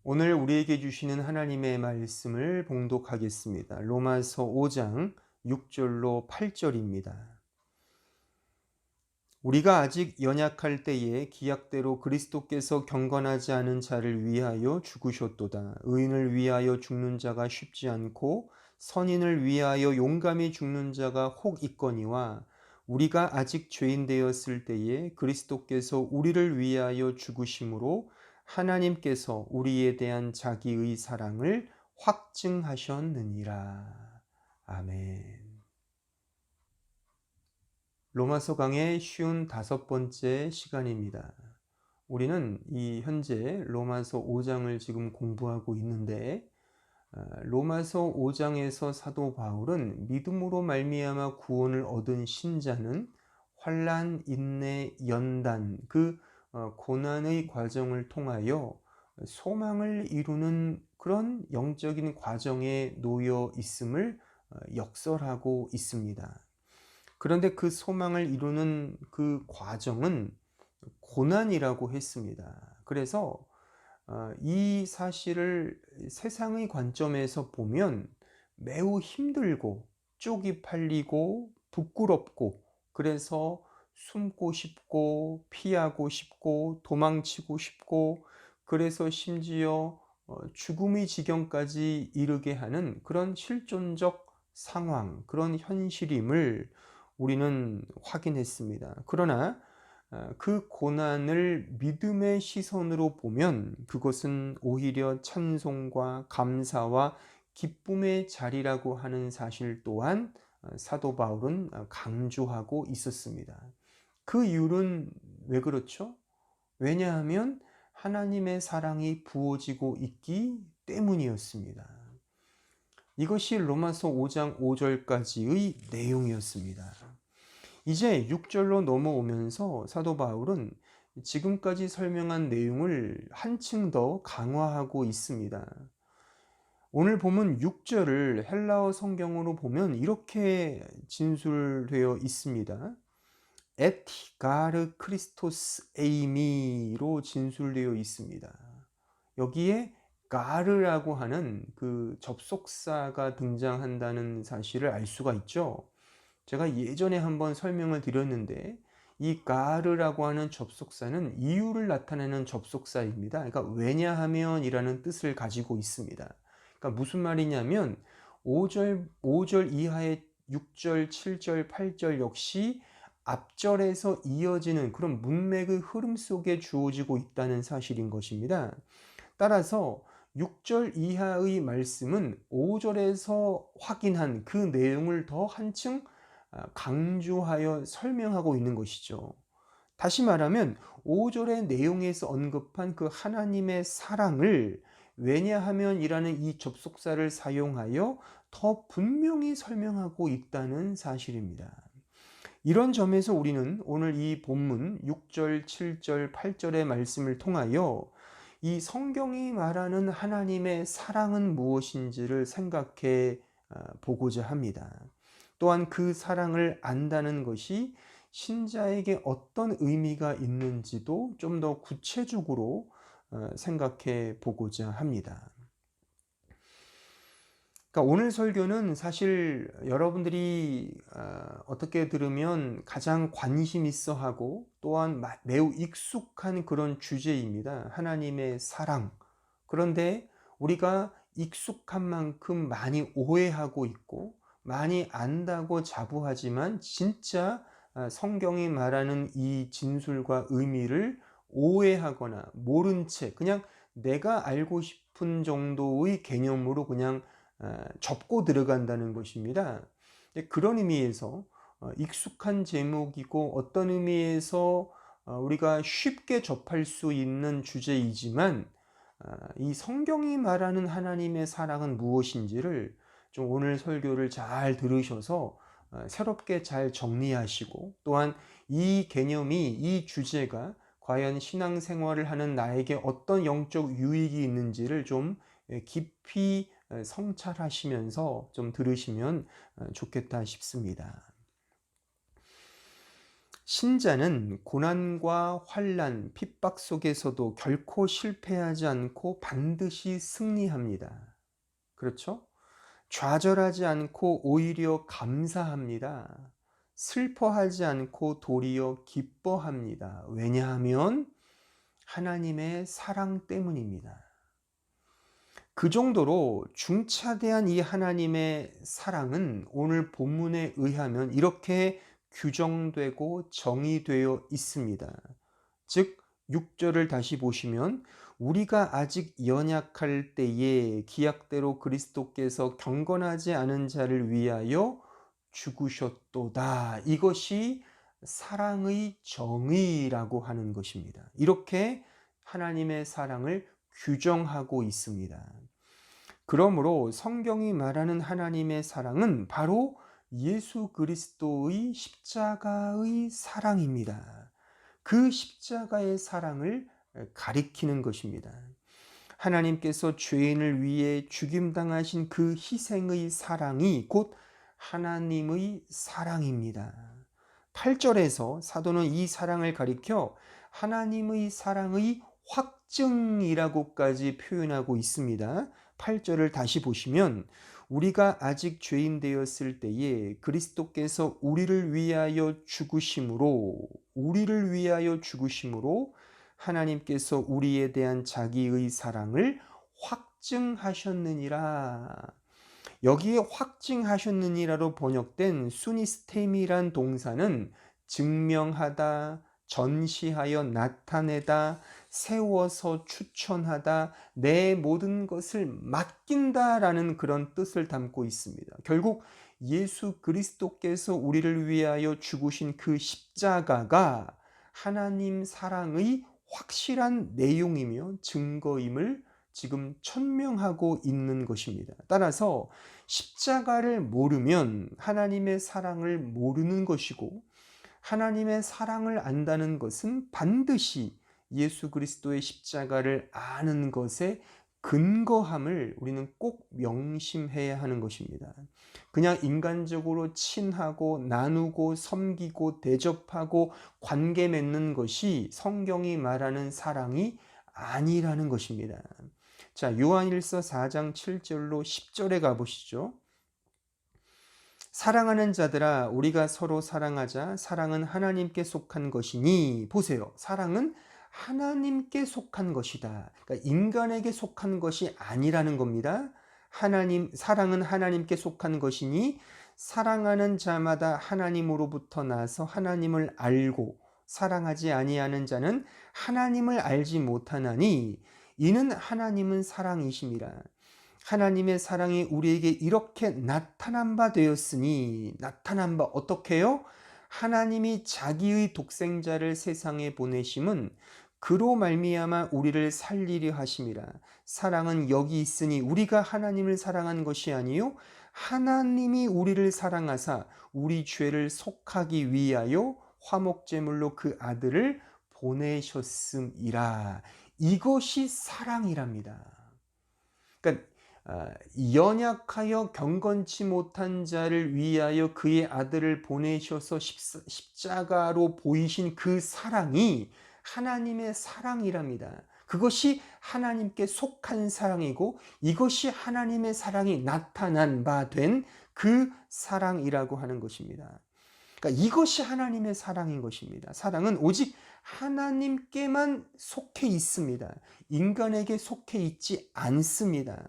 오늘 우리에게 주시는 하나님의 말씀을 봉독하겠습니다. 로마서 5장 6절로 8절입니다. 우리가 아직 연약할 때에 기약대로 그리스도께서 경건하지 않은 자를 위하여 죽으셨도다. 의인을 위하여 죽는 자가 쉽지 않고 선인을 위하여 용감히 죽는 자가 혹 있거니와 우리가 아직 죄인 되었을 때에 그리스도께서 우리를 위하여 죽으심으로 하나님께서 우리에 대한 자기의 사랑을 확증하셨느니라. 아멘. 로마서 강의 쉬운 5번째 시간입니다. 우리는 이 현재 로마서 5장을 지금 공부하고 있는데 로마서 5장에서 사도 바울은 믿음으로 말미암아 구원을 얻은 신자는 환난, 인내, 연단 그 고난의 과정을 통하여 소망을 이루는 그런 영적인 과정에 놓여 있음을 역설하고 있습니다. 그런데 그 소망을 이루는 그 과정은 고난이라고 했습니다. 그래서 이 사실을 세상의 관점에서 보면 매우 힘들고 쪽이 팔리고 부끄럽고 그래서 숨고 싶고 피하고 싶고 도망치고 싶고 그래서 심지어 죽음의 지경까지 이르게 하는 그런 실존적 상황, 그런 현실임을 우리는 확인했습니다. 그러나 그 고난을 믿음의 시선으로 보면 그것은 오히려 찬송과 감사와 기쁨의 자리라고 하는 사실 또한 사도 바울은 강조하고 있었습니다. 그 이유는 왜 그렇죠? 왜냐하면 하나님의 사랑이 부어지고 있기 때문이었습니다. 이것이 로마서 5장 5절까지의 내용이었습니다. 이제 6절로 넘어오면서 사도 바울은 지금까지 설명한 내용을 한층 더 강화하고 있습니다. 오늘 보면 6절을 헬라어 성경으로 보면 이렇게 진술되어 있습니다. 에티가르 크리스토스 에이미로 진술되어 있습니다. 여기에 가르라고 하는 그 접속사가 등장한다는 사실을 알 수가 있죠. 제가 예전에 한번 설명을 드렸는데 이 가르라고 하는 접속사는 이유를 나타내는 접속사입니다. 그러니까 왜냐하면 이라는 뜻을 가지고 있습니다. 그러니까 무슨 말이냐면 5절 이하의 6절, 7절, 8절 역시 앞절에서 이어지는 그런 문맥의 흐름 속에 주어지고 있다는 사실인 것입니다. 따라서 6절 이하의 말씀은 5절에서 확인한 그 내용을 더 한층 강조하여 설명하고 있는 것이죠. 다시 말하면 5절의 내용에서 언급한 그 하나님의 사랑을 왜냐하면 이라는 이 접속사를 사용하여 더 분명히 설명하고 있다는 사실입니다. 이런 점에서 우리는 오늘 이 본문 6절, 7절, 8절의 말씀을 통하여 이 성경이 말하는 하나님의 사랑은 무엇인지를 생각해 보고자 합니다. 또한 그 사랑을 안다는 것이 신자에게 어떤 의미가 있는지도 좀 더 구체적으로 생각해 보고자 합니다. 그러니까 오늘 설교는 사실 여러분들이 어떻게 들으면 가장 관심 있어 하고 또한 매우 익숙한 그런 주제입니다. 하나님의 사랑. 그런데 우리가 익숙한 만큼 많이 오해하고 있고 많이 안다고 자부하지만 진짜 성경이 말하는 이 진술과 의미를 오해하거나 모른 채 그냥 내가 알고 싶은 정도의 개념으로 그냥 접고 들어간다는 것입니다. 그런 의미에서 익숙한 제목이고 어떤 의미에서 우리가 쉽게 접할 수 있는 주제이지만 이 성경이 말하는 하나님의 사랑은 무엇인지를 좀 오늘 설교를 잘 들으셔서 새롭게 잘 정리하시고 또한 이 개념이 이 주제가 과연 신앙생활을 하는 나에게 어떤 영적 유익이 있는지를 좀 깊이 성찰하시면서 좀 들으시면 좋겠다 싶습니다. 신자는 고난과 환난, 핍박 속에서도 결코 실패하지 않고 반드시 승리합니다. 그렇죠? 좌절하지 않고 오히려 감사합니다. 슬퍼하지 않고 도리어 기뻐합니다. 왜냐하면 하나님의 사랑 때문입니다. 그 정도로 중차대한 이 하나님의 사랑은 오늘 본문에 의하면 이렇게 규정되고 정의되어 있습니다. 즉 6절을 다시 보시면 우리가 아직 연약할 때에 기약대로 그리스도께서 경건하지 않은 자를 위하여 죽으셨도다. 이것이 사랑의 정의라고 하는 것입니다. 이렇게 하나님의 사랑을 규정하고 있습니다. 그러므로 성경이 말하는 하나님의 사랑은 바로 예수 그리스도의 십자가의 사랑입니다. 그 십자가의 사랑을 가리키는 것입니다. 하나님께서 죄인을 위해 죽임당하신 그 희생의 사랑이 곧 하나님의 사랑입니다. 8절에서 사도는 이 사랑을 가리켜 하나님의 사랑의 확증이라고까지 표현하고 있습니다. 8절을 다시 보시면 우리가 아직 죄인 되었을 때에 그리스도께서 우리를 위하여 죽으심으로 하나님께서 우리에 대한 자기의 사랑을 확증하셨느니라. 여기에 확증하셨느니라로 번역된 수니스템이란 동사는 증명하다, 전시하여 나타내다, 세워서 추천하다, 내 모든 것을 맡긴다라는 그런 뜻을 담고 있습니다. 결국 예수 그리스도께서 우리를 위하여 죽으신 그 십자가가 하나님 사랑의 확실한 내용이며 증거임을 지금 천명하고 있는 것입니다. 따라서 십자가를 모르면 하나님의 사랑을 모르는 것이고, 하나님의 사랑을 안다는 것은 반드시 예수 그리스도의 십자가를 아는 것에 근거함을 우리는 꼭 명심해야 하는 것입니다. 그냥 인간적으로 친하고 나누고 섬기고 대접하고 관계 맺는 것이 성경이 말하는 사랑이 아니라는 것입니다. 자, 요한일서 4장 7절로 10절에 가보시죠. 사랑하는 자들아 우리가 서로 사랑하자. 사랑은 하나님께 속한 것이니. 보세요. 사랑은 하나님께 속한 것이다. 그러니까 인간에게 속한 것이 아니라는 겁니다. 사랑은 하나님께 속한 것이니 사랑하는 자마다 하나님으로부터 나서 하나님을 알고 사랑하지 아니하는 자는 하나님을 알지 못하나니 이는 하나님은 사랑이심이라. 하나님의 사랑이 우리에게 이렇게 나타난 바 되었으니, 나타난 바 어떻게요? 하나님이 자기의 독생자를 세상에 보내심은 그로 말미암아 우리를 살리려 하심이라. 사랑은 여기 있으니 우리가 하나님을 사랑한 것이 아니요 하나님이 우리를 사랑하사 우리 죄를 속하기 위하여 화목제물로 그 아들을 보내셨음이라. 이것이 사랑이랍니다. 그러니까 연약하여 경건치 못한 자를 위하여 그의 아들을 보내셔서 십자가로 보이신 그 사랑이 하나님의 사랑이랍니다. 그것이 하나님께 속한 사랑이고 이것이 하나님의 사랑이 나타난 바 된 그 사랑이라고 하는 것입니다. 그러니까 이것이 하나님의 사랑인 것입니다. 사랑은 오직 하나님께만 속해 있습니다. 인간에게 속해 있지 않습니다.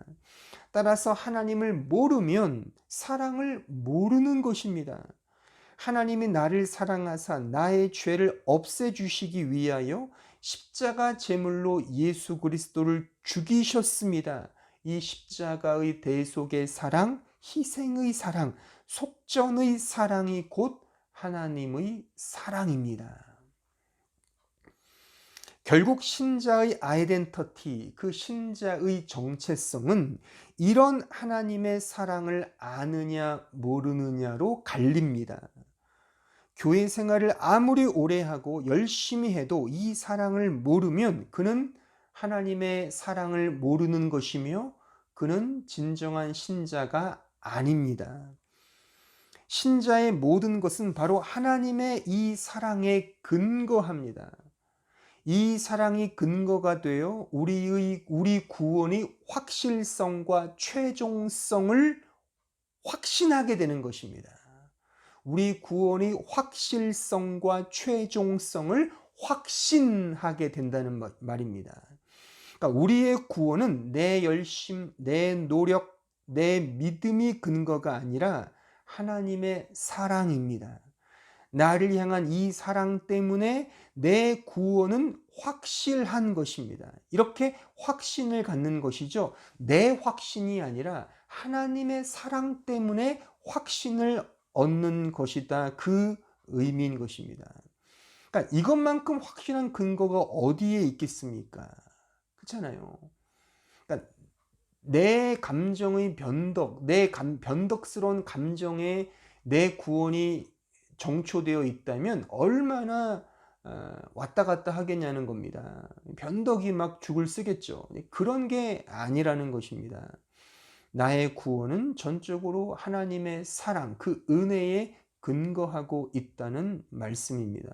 따라서 하나님을 모르면 사랑을 모르는 것입니다. 하나님이 나를 사랑하사 나의 죄를 없애주시기 위하여 십자가 제물로 예수 그리스도를 죽이셨습니다. 이 십자가의 대속의 사랑, 희생의 사랑, 속전의 사랑이 곧 하나님의 사랑입니다. 결국 신자의 아이덴티티, 그 신자의 정체성은 이런 하나님의 사랑을 아느냐 모르느냐로 갈립니다. 교회 생활을 아무리 오래 하고 열심히 해도 이 사랑을 모르면 그는 하나님의 사랑을 모르는 것이며 그는 진정한 신자가 아닙니다. 신자의 모든 것은 바로 하나님의 이 사랑에 근거합니다. 이 사랑이 근거가 되어 우리 구원의 확실성과 최종성을 확신하게 되는 것입니다. 우리 구원의 확실성과 최종성을 확신하게 된다는 말입니다. 그러니까 우리의 구원은 내 열심, 내 노력, 내 믿음이 근거가 아니라 하나님의 사랑입니다. 나를 향한 이 사랑 때문에 내 구원은 확실한 것입니다. 이렇게 확신을 갖는 것이죠. 내 확신이 아니라 하나님의 사랑 때문에 확신을 얻는 것이다. 그 의미인 것입니다. 그러니까 이것만큼 확실한 근거가 어디에 있겠습니까? 그렇잖아요. 그러니까 내 감정의 변덕, 변덕스러운 감정에 내 구원이 정초되어 있다면 얼마나 왔다 갔다 하겠냐는 겁니다. 변덕이 막 죽을 쓰겠죠. 그런 게 아니라는 것입니다. 나의 구원은 전적으로 하나님의 사랑, 그 은혜에 근거하고 있다는 말씀입니다.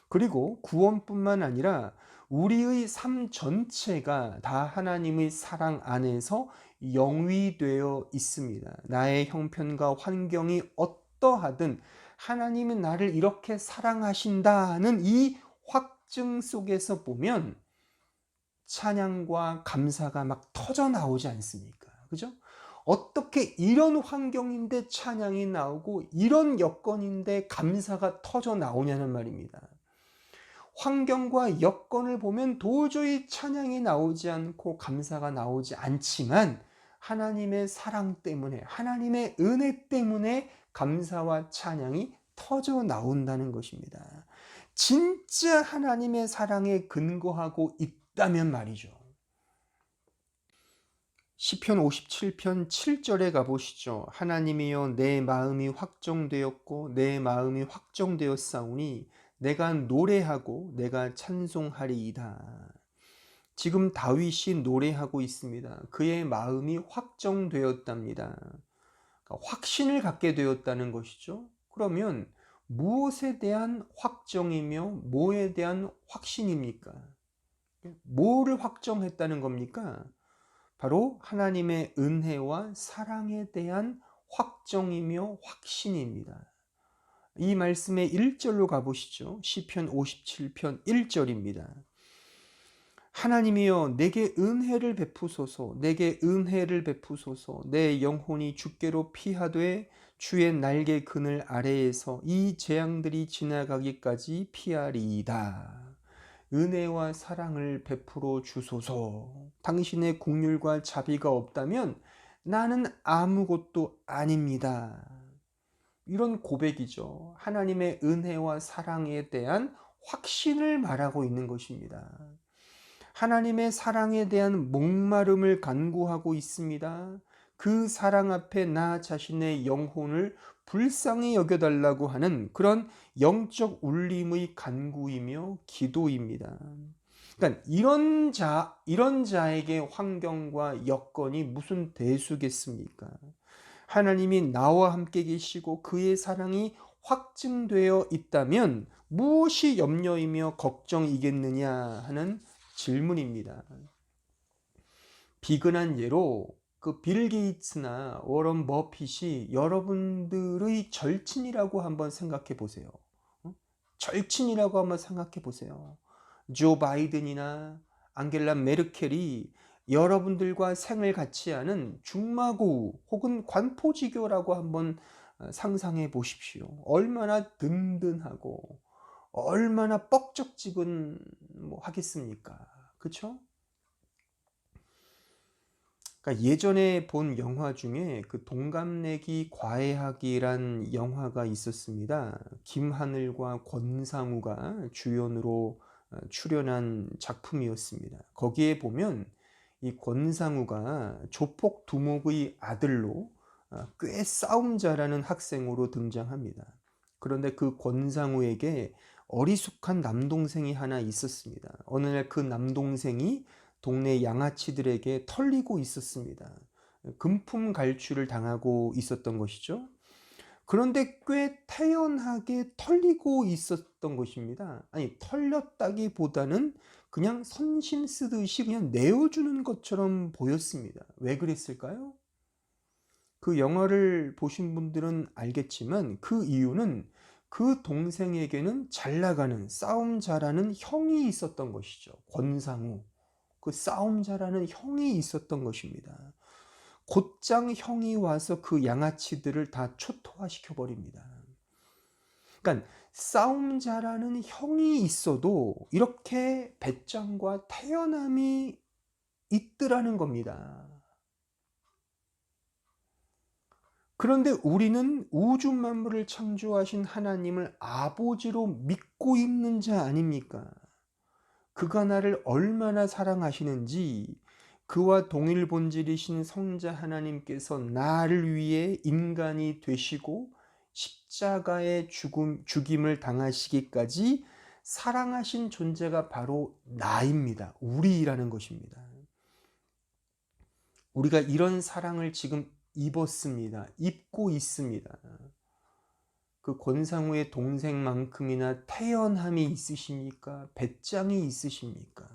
그리고 구원뿐만 아니라 우리의 삶 전체가 다 하나님의 사랑 안에서 영위되어 있습니다. 나의 형편과 환경이 어떠하든 하나님은 나를 이렇게 사랑하신다는 이 확증 속에서 보면 찬양과 감사가 막 터져 나오지 않습니까? 그죠? 어떻게 이런 환경인데 찬양이 나오고 이런 여건인데 감사가 터져 나오냐는 말입니다. 환경과 여건을 보면 도저히 찬양이 나오지 않고 감사가 나오지 않지만 하나님의 사랑 때문에, 하나님의 은혜 때문에 감사와 찬양이 터져 나온다는 것입니다. 진짜 하나님의 사랑에 근거하고 있다면 말이죠. 시편 57편 7절에 가보시죠. 하나님이여 내 마음이 확정되었고 내 마음이 확정되었사오니 내가 노래하고 내가 찬송하리이다. 지금 다윗이 노래하고 있습니다. 그의 마음이 확정되었답니다. 그러니까 확신을 갖게 되었다는 것이죠. 그러면 무엇에 대한 확정이며 뭐에 대한 확신입니까? 뭐를 확정했다는 겁니까? 바로 하나님의 은혜와 사랑에 대한 확정이며 확신입니다. 이 말씀의 1절로 가보시죠. 시편 57편 1절입니다. 하나님이여 내게 은혜를 베푸소서, 내게 은혜를 베푸소서. 내 영혼이 주께로 피하되 주의 날개 그늘 아래에서 이 재앙들이 지나가기까지 피하리이다. 은혜와 사랑을 베풀어 주소서. 당신의 긍휼과 자비가 없다면 나는 아무것도 아닙니다. 이런 고백이죠. 하나님의 은혜와 사랑에 대한 확신을 말하고 있는 것입니다. 하나님의 사랑에 대한 목마름을 간구하고 있습니다. 그 사랑 앞에 나 자신의 영혼을 불쌍히 여겨달라고 하는 그런 영적 울림의 간구이며 기도입니다. 그러니까 이런 자에게 환경과 여건이 무슨 대수겠습니까? 하나님이 나와 함께 계시고 그의 사랑이 확증되어 있다면 무엇이 염려이며 걱정이겠느냐 하는 질문입니다. 비근한 예로 그 빌 게이츠나 워런 버핏이 여러분들의 절친이라고 한번 생각해 보세요. 절친이라고 한번 생각해 보세요. 조 바이든이나 앙겔라 메르켈이 여러분들과 생을 같이 하는 중마고 혹은 관포지교라고 한번 상상해 보십시오. 얼마나 든든하고 얼마나 뻑적지근 하겠습니까? 그렇죠? 그러니까 예전에 본 영화 중에 그 동갑내기 과외하기란 영화가 있었습니다. 김하늘과 권상우가 주연으로 출연한 작품이었습니다. 거기에 보면 이 권상우가 조폭 두목의 아들로 꽤 싸움 잘하는 학생으로 등장합니다. 그런데 그 권상우에게 어리숙한 남동생이 하나 있었습니다. 어느 날 그 남동생이 동네 양아치들에게 털리고 있었습니다. 금품 갈취를 당하고 있었던 것이죠. 그런데 꽤 태연하게 털리고 있었던 것입니다. 아니, 털렸다기보다는 그냥 선심 쓰듯이 그냥 내어주는 것처럼 보였습니다. 왜 그랬을까요? 그 영화를 보신 분들은 알겠지만 그 이유는 그 동생에게는 잘 나가는, 싸움 잘하는 형이 있었던 것이죠. 권상우. 그 싸움 잘하는 형이 있었던 것입니다. 곧장 형이 와서 그 양아치들을 다 초토화시켜 버립니다. 그러니까 싸움 잘하는 형이 있어도 이렇게 배짱과 태연함이 있더라는 겁니다. 그런데 우리는 우주 만물을 창조하신 하나님을 아버지로 믿고 있는 자 아닙니까? 그가 나를 얼마나 사랑하시는지, 그와 동일 본질이신 성자 하나님께서 나를 위해 인간이 되시고 십자가의 죽임을 당하시기까지 사랑하신 존재가 바로 나입니다. 우리라는 것입니다. 우리가 이런 사랑을 지금 입었습니다. 입고 있습니다. 그 권상우의 동생만큼이나 태연함이 있으십니까? 배짱이 있으십니까?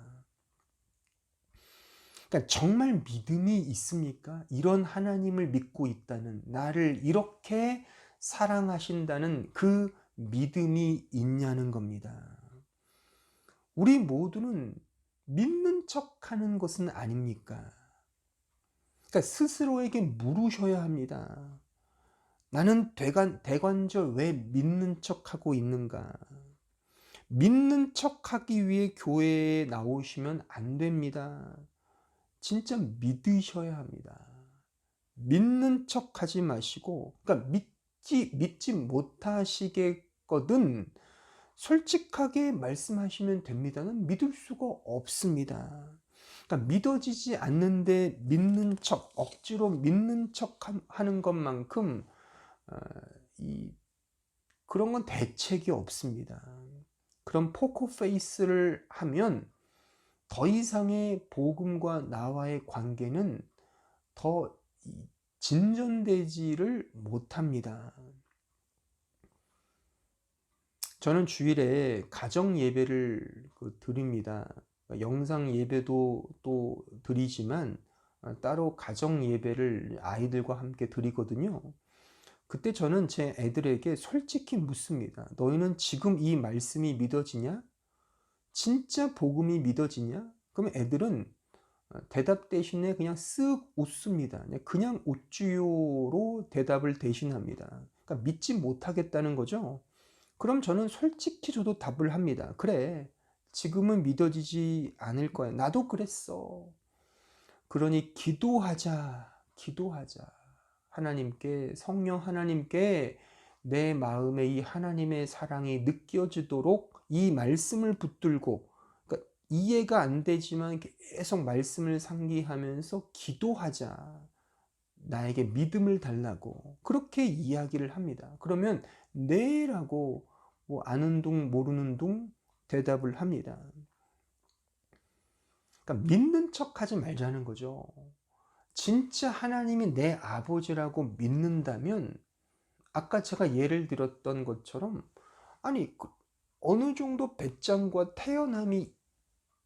그러니까 정말 믿음이 있습니까? 이런 하나님을 믿고 있다는, 나를 이렇게 사랑하신다는 그 믿음이 있냐는 겁니다. 우리 모두는 믿는 척하는 것은 아닙니까? 그러니까 스스로에게 물으셔야 합니다. 나는 대관절 왜 믿는 척하고 있는가? 믿는 척하기 위해 교회에 나오시면 안 됩니다. 진짜 믿으셔야 합니다. 믿는 척하지 마시고, 그러니까 믿지 못하시겠거든 솔직하게 말씀하시면 됩니다는 믿을 수가 없습니다. 그러니까 믿어지지 않는데 믿는 척, 억지로 믿는 척 하는 것만큼 그런 건 대책이 없습니다. 그런 포커페이스를 하면 더 이상의 복음과 나와의 관계는 더 진전되지를 못합니다. 저는 주일에 가정 예배를 드립니다. 영상 예배도 또 드리지만 따로 가정 예배를 아이들과 함께 드리거든요. 그때 저는 제 애들에게 솔직히 묻습니다. 너희는 지금 이 말씀이 믿어지냐? 진짜 복음이 믿어지냐? 그러면 애들은 대답 대신에 그냥 쓱 웃습니다. 그냥 웃지요로 대답을 대신합니다. 그러니까 믿지 못하겠다는 거죠. 그럼 저는 솔직히 저도 답을 합니다. 그래, 지금은 믿어지지 않을 거야. 나도 그랬어. 그러니 기도하자. 하나님께, 성령 하나님께 내 마음에 이 하나님의 사랑이 느껴지도록 이 말씀을 붙들고, 그러니까 이해가 안 되지만 계속 말씀을 상기하면서 기도하자. 나에게 믿음을 달라고 그렇게 이야기를 합니다. 그러면 네라고 아는 둥 모르는 둥 대답을 합니다. 그러니까 믿는 척하지 말자는 거죠. 진짜 하나님이 내 아버지라고 믿는다면 아까 제가 예를 들었던 것처럼 아니 어느 정도 배짱과 태연함이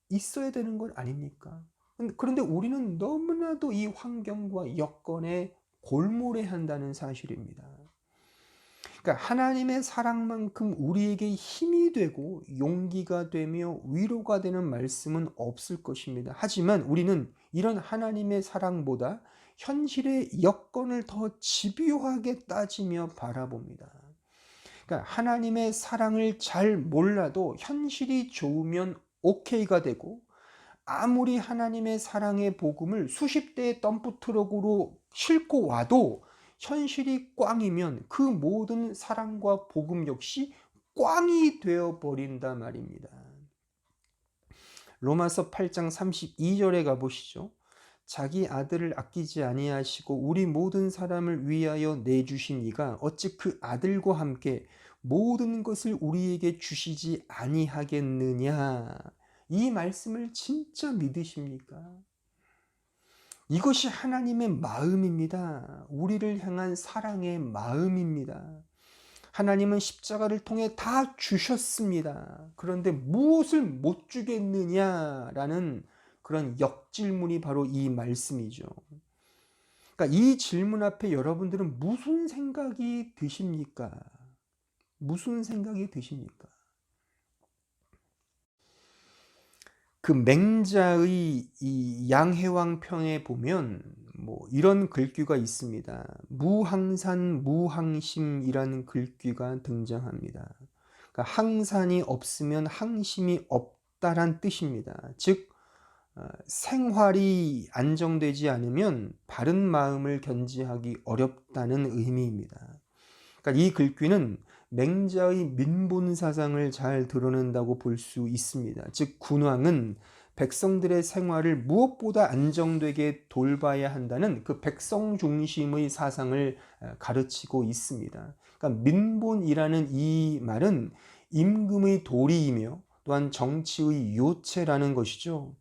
있어야 되는 건 아닙니까? 그런데 우리는 너무나도 이 환경과 여건에 골몰해한다는 사실입니다. 그러니까 하나님의 사랑만큼 우리에게 힘이 되고 용기가 되며 위로가 되는 말씀은 없을 것입니다. 하지만 우리는 이런 하나님의 사랑보다 현실의 여건을 더 집요하게 따지며 바라봅니다. 그러니까 하나님의 사랑을 잘 몰라도 현실이 좋으면 오케이가 되고, 아무리 하나님의 사랑의 복음을 수십 대의 덤프트럭으로 싣고 와도 현실이 꽝이면 그 모든 사랑과 복음 역시 꽝이 되어버린다 말입니다. 로마서 8장 32절에 가보시죠. 자기 아들을 아끼지 아니하시고 우리 모든 사람을 위하여 내주신 이가 어찌 그 아들과 함께 모든 것을 우리에게 주시지 아니하겠느냐. 이 말씀을 진짜 믿으십니까? 이것이 하나님의 마음입니다. 우리를 향한 사랑의 마음입니다. 하나님은 십자가를 통해 다 주셨습니다. 그런데 무엇을 못 주겠느냐라는 그런 역질문이 바로 이 말씀이죠. 그러니까 이 질문 앞에 여러분들은 무슨 생각이 드십니까? 무슨 생각이 드십니까? 그 맹자의 이 양해왕편에 보면 뭐 이런 글귀가 있습니다. 무항산 무항심이라는 글귀가 등장합니다. 그러니까 항산이 없으면 항심이 없다란 뜻입니다. 즉 생활이 안정되지 않으면 바른 마음을 견지하기 어렵다는 의미입니다. 그러니까 이 글귀는 맹자의 민본 사상을 잘 드러낸다고 볼 수 있습니다. 즉 군왕은 백성들의 생활을 무엇보다 안정되게 돌봐야 한다는 그 백성 중심의 사상을 가르치고 있습니다. 그러니까 민본이라는 이 말은 임금의 도리이며 또한 정치의 요체라는 것이죠.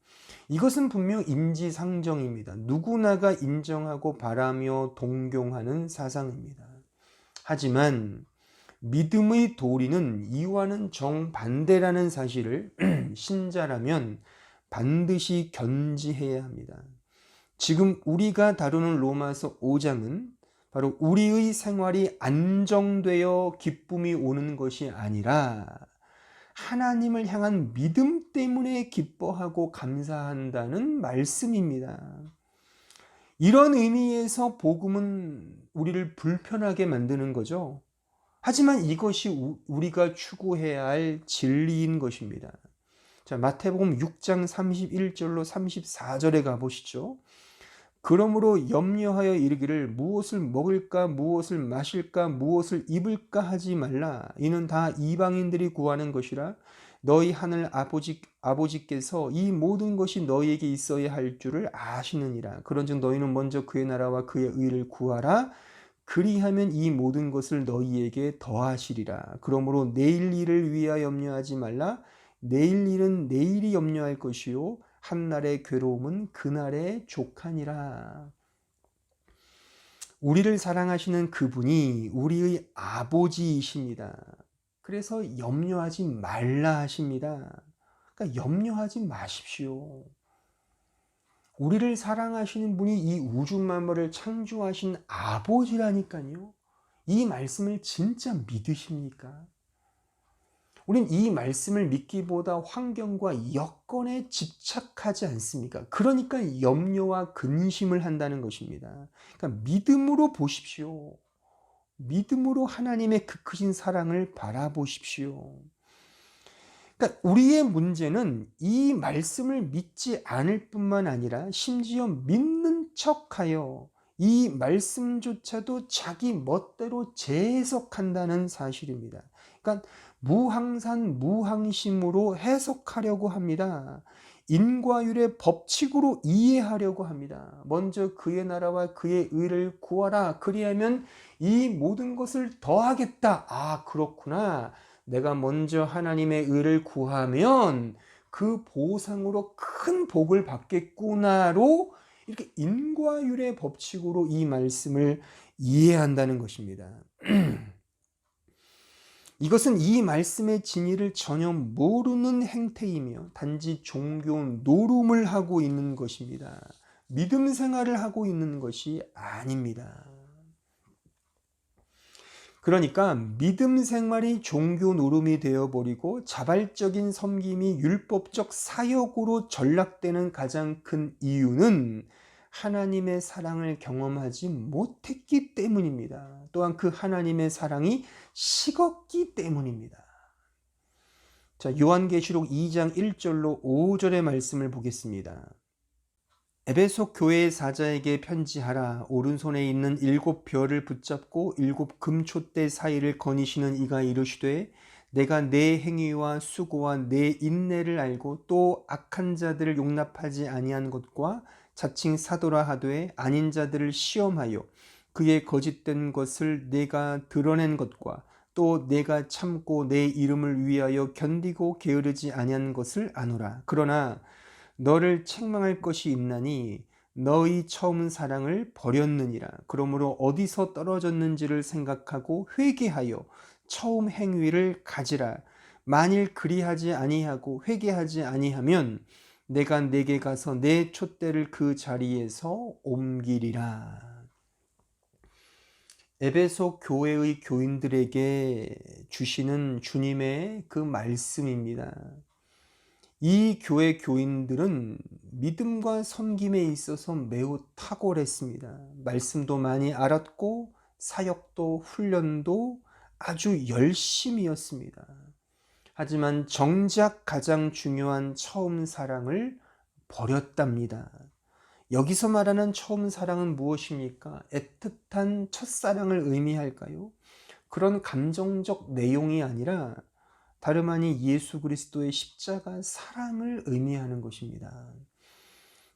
이것은 분명 임지상정입니다. 누구나가 인정하고 바라며 동경하는 사상입니다. 하지만 믿음의 도리는 이와는 정반대라는 사실을 신자라면 반드시 견지해야 합니다. 지금 우리가 다루는 로마서 5장은 바로 우리의 생활이 안정되어 기쁨이 오는 것이 아니라 하나님을 향한 믿음 때문에 기뻐하고 감사한다는 말씀입니다. 이런 의미에서 복음은 우리를 불편하게 만드는 거죠. 하지만 이것이 우리가 추구해야 할 진리인 것입니다. 자, 마태복음 6장 31절로 34절에 가보시죠. 그러므로 염려하여 이르기를 무엇을 먹을까 무엇을 마실까 무엇을 입을까 하지 말라. 이는 다 이방인들이 구하는 것이라. 너희 하늘 아버지께서 이 모든 것이 너희에게 있어야 할 줄을 아시느니라. 그런즉 너희는 먼저 그의 나라와 그의 의를 구하라. 그리하면 이 모든 것을 너희에게 더하시리라. 그러므로 내일 일을 위하여 염려하지 말라. 내일 일은 내일이 염려할 것이요 한날의 괴로움은 그날의 족하니라. 우리를 사랑하시는 그분이 우리의 아버지이십니다. 그래서 염려하지 말라 하십니다. 그러니까 염려하지 마십시오. 우리를 사랑하시는 분이 이 우주 만물을 창조하신 아버지라니까요. 이 말씀을 진짜 믿으십니까? 우린 이 말씀을 믿기보다 환경과 여건에 집착하지 않습니까? 그러니까 염려와 근심을 한다는 것입니다. 그러니까 믿음으로 보십시오. 믿음으로 하나님의 그 크신 사랑을 바라보십시오. 그러니까 우리의 문제는 이 말씀을 믿지 않을 뿐만 아니라 심지어 믿는 척하여 이 말씀조차도 자기 멋대로 재해석한다는 사실입니다. 그러니까 무항산 무항심으로 해석하려고 합니다. 인과율의 법칙으로 이해하려고 합니다. 먼저 그의 나라와 그의 의를 구하라. 그리하면 이 모든 것을 더하겠다. 아, 그렇구나. 내가 먼저 하나님의 의를 구하면 그 보상으로 큰 복을 받겠구나로 이렇게 인과율의 법칙으로 이 말씀을 이해한다는 것입니다. 이것은 이 말씀의 진리를 전혀 모르는 행태이며 단지 종교 노름을 하고 있는 것입니다. 믿음 생활을 하고 있는 것이 아닙니다. 그러니까 믿음 생활이 종교 노름이 되어버리고 자발적인 섬김이 율법적 사역으로 전락되는 가장 큰 이유는 하나님의 사랑을 경험하지 못했기 때문입니다. 또한 그 하나님의 사랑이 식었기 때문입니다. 자, 요한계시록 2장 1절로 5절의 말씀을 보겠습니다. 에베소 교회의 사자에게 편지하라. 오른손에 있는 7별을 붙잡고 7 금촛대 사이를 거니시는 이가 이르시되 내가 내 행위와 수고와 내 인내를 알고 또 악한 자들을 용납하지 아니한 것과 자칭 사도라 하되 아닌 자들을 시험하여 그의 거짓된 것을 내가 드러낸 것과 또 내가 참고 내 이름을 위하여 견디고 게으르지 아니한 것을 아노라. 그러나 너를 책망할 것이 있나니 너희 처음 사랑을 버렸느니라. 그러므로 어디서 떨어졌는지를 생각하고 회개하여 처음 행위를 가지라. 만일 그리하지 아니하고 회개하지 아니하면 내가 내게 가서 내 촛대를 그 자리에서 옮기리라. 에베소 교회의 교인들에게 주시는 주님의 그 말씀입니다. 이 교회 교인들은 믿음과 섬김에 있어서 매우 탁월했습니다. 말씀도 많이 알았고 사역도 훈련도 아주 열심이었습니다. 하지만 정작 가장 중요한 처음 사랑을 버렸답니다. 여기서 말하는 처음 사랑은 무엇입니까? 애틋한 첫사랑을 의미할까요? 그런 감정적 내용이 아니라 다름 아닌 예수 그리스도의 십자가 사랑을 의미하는 것입니다.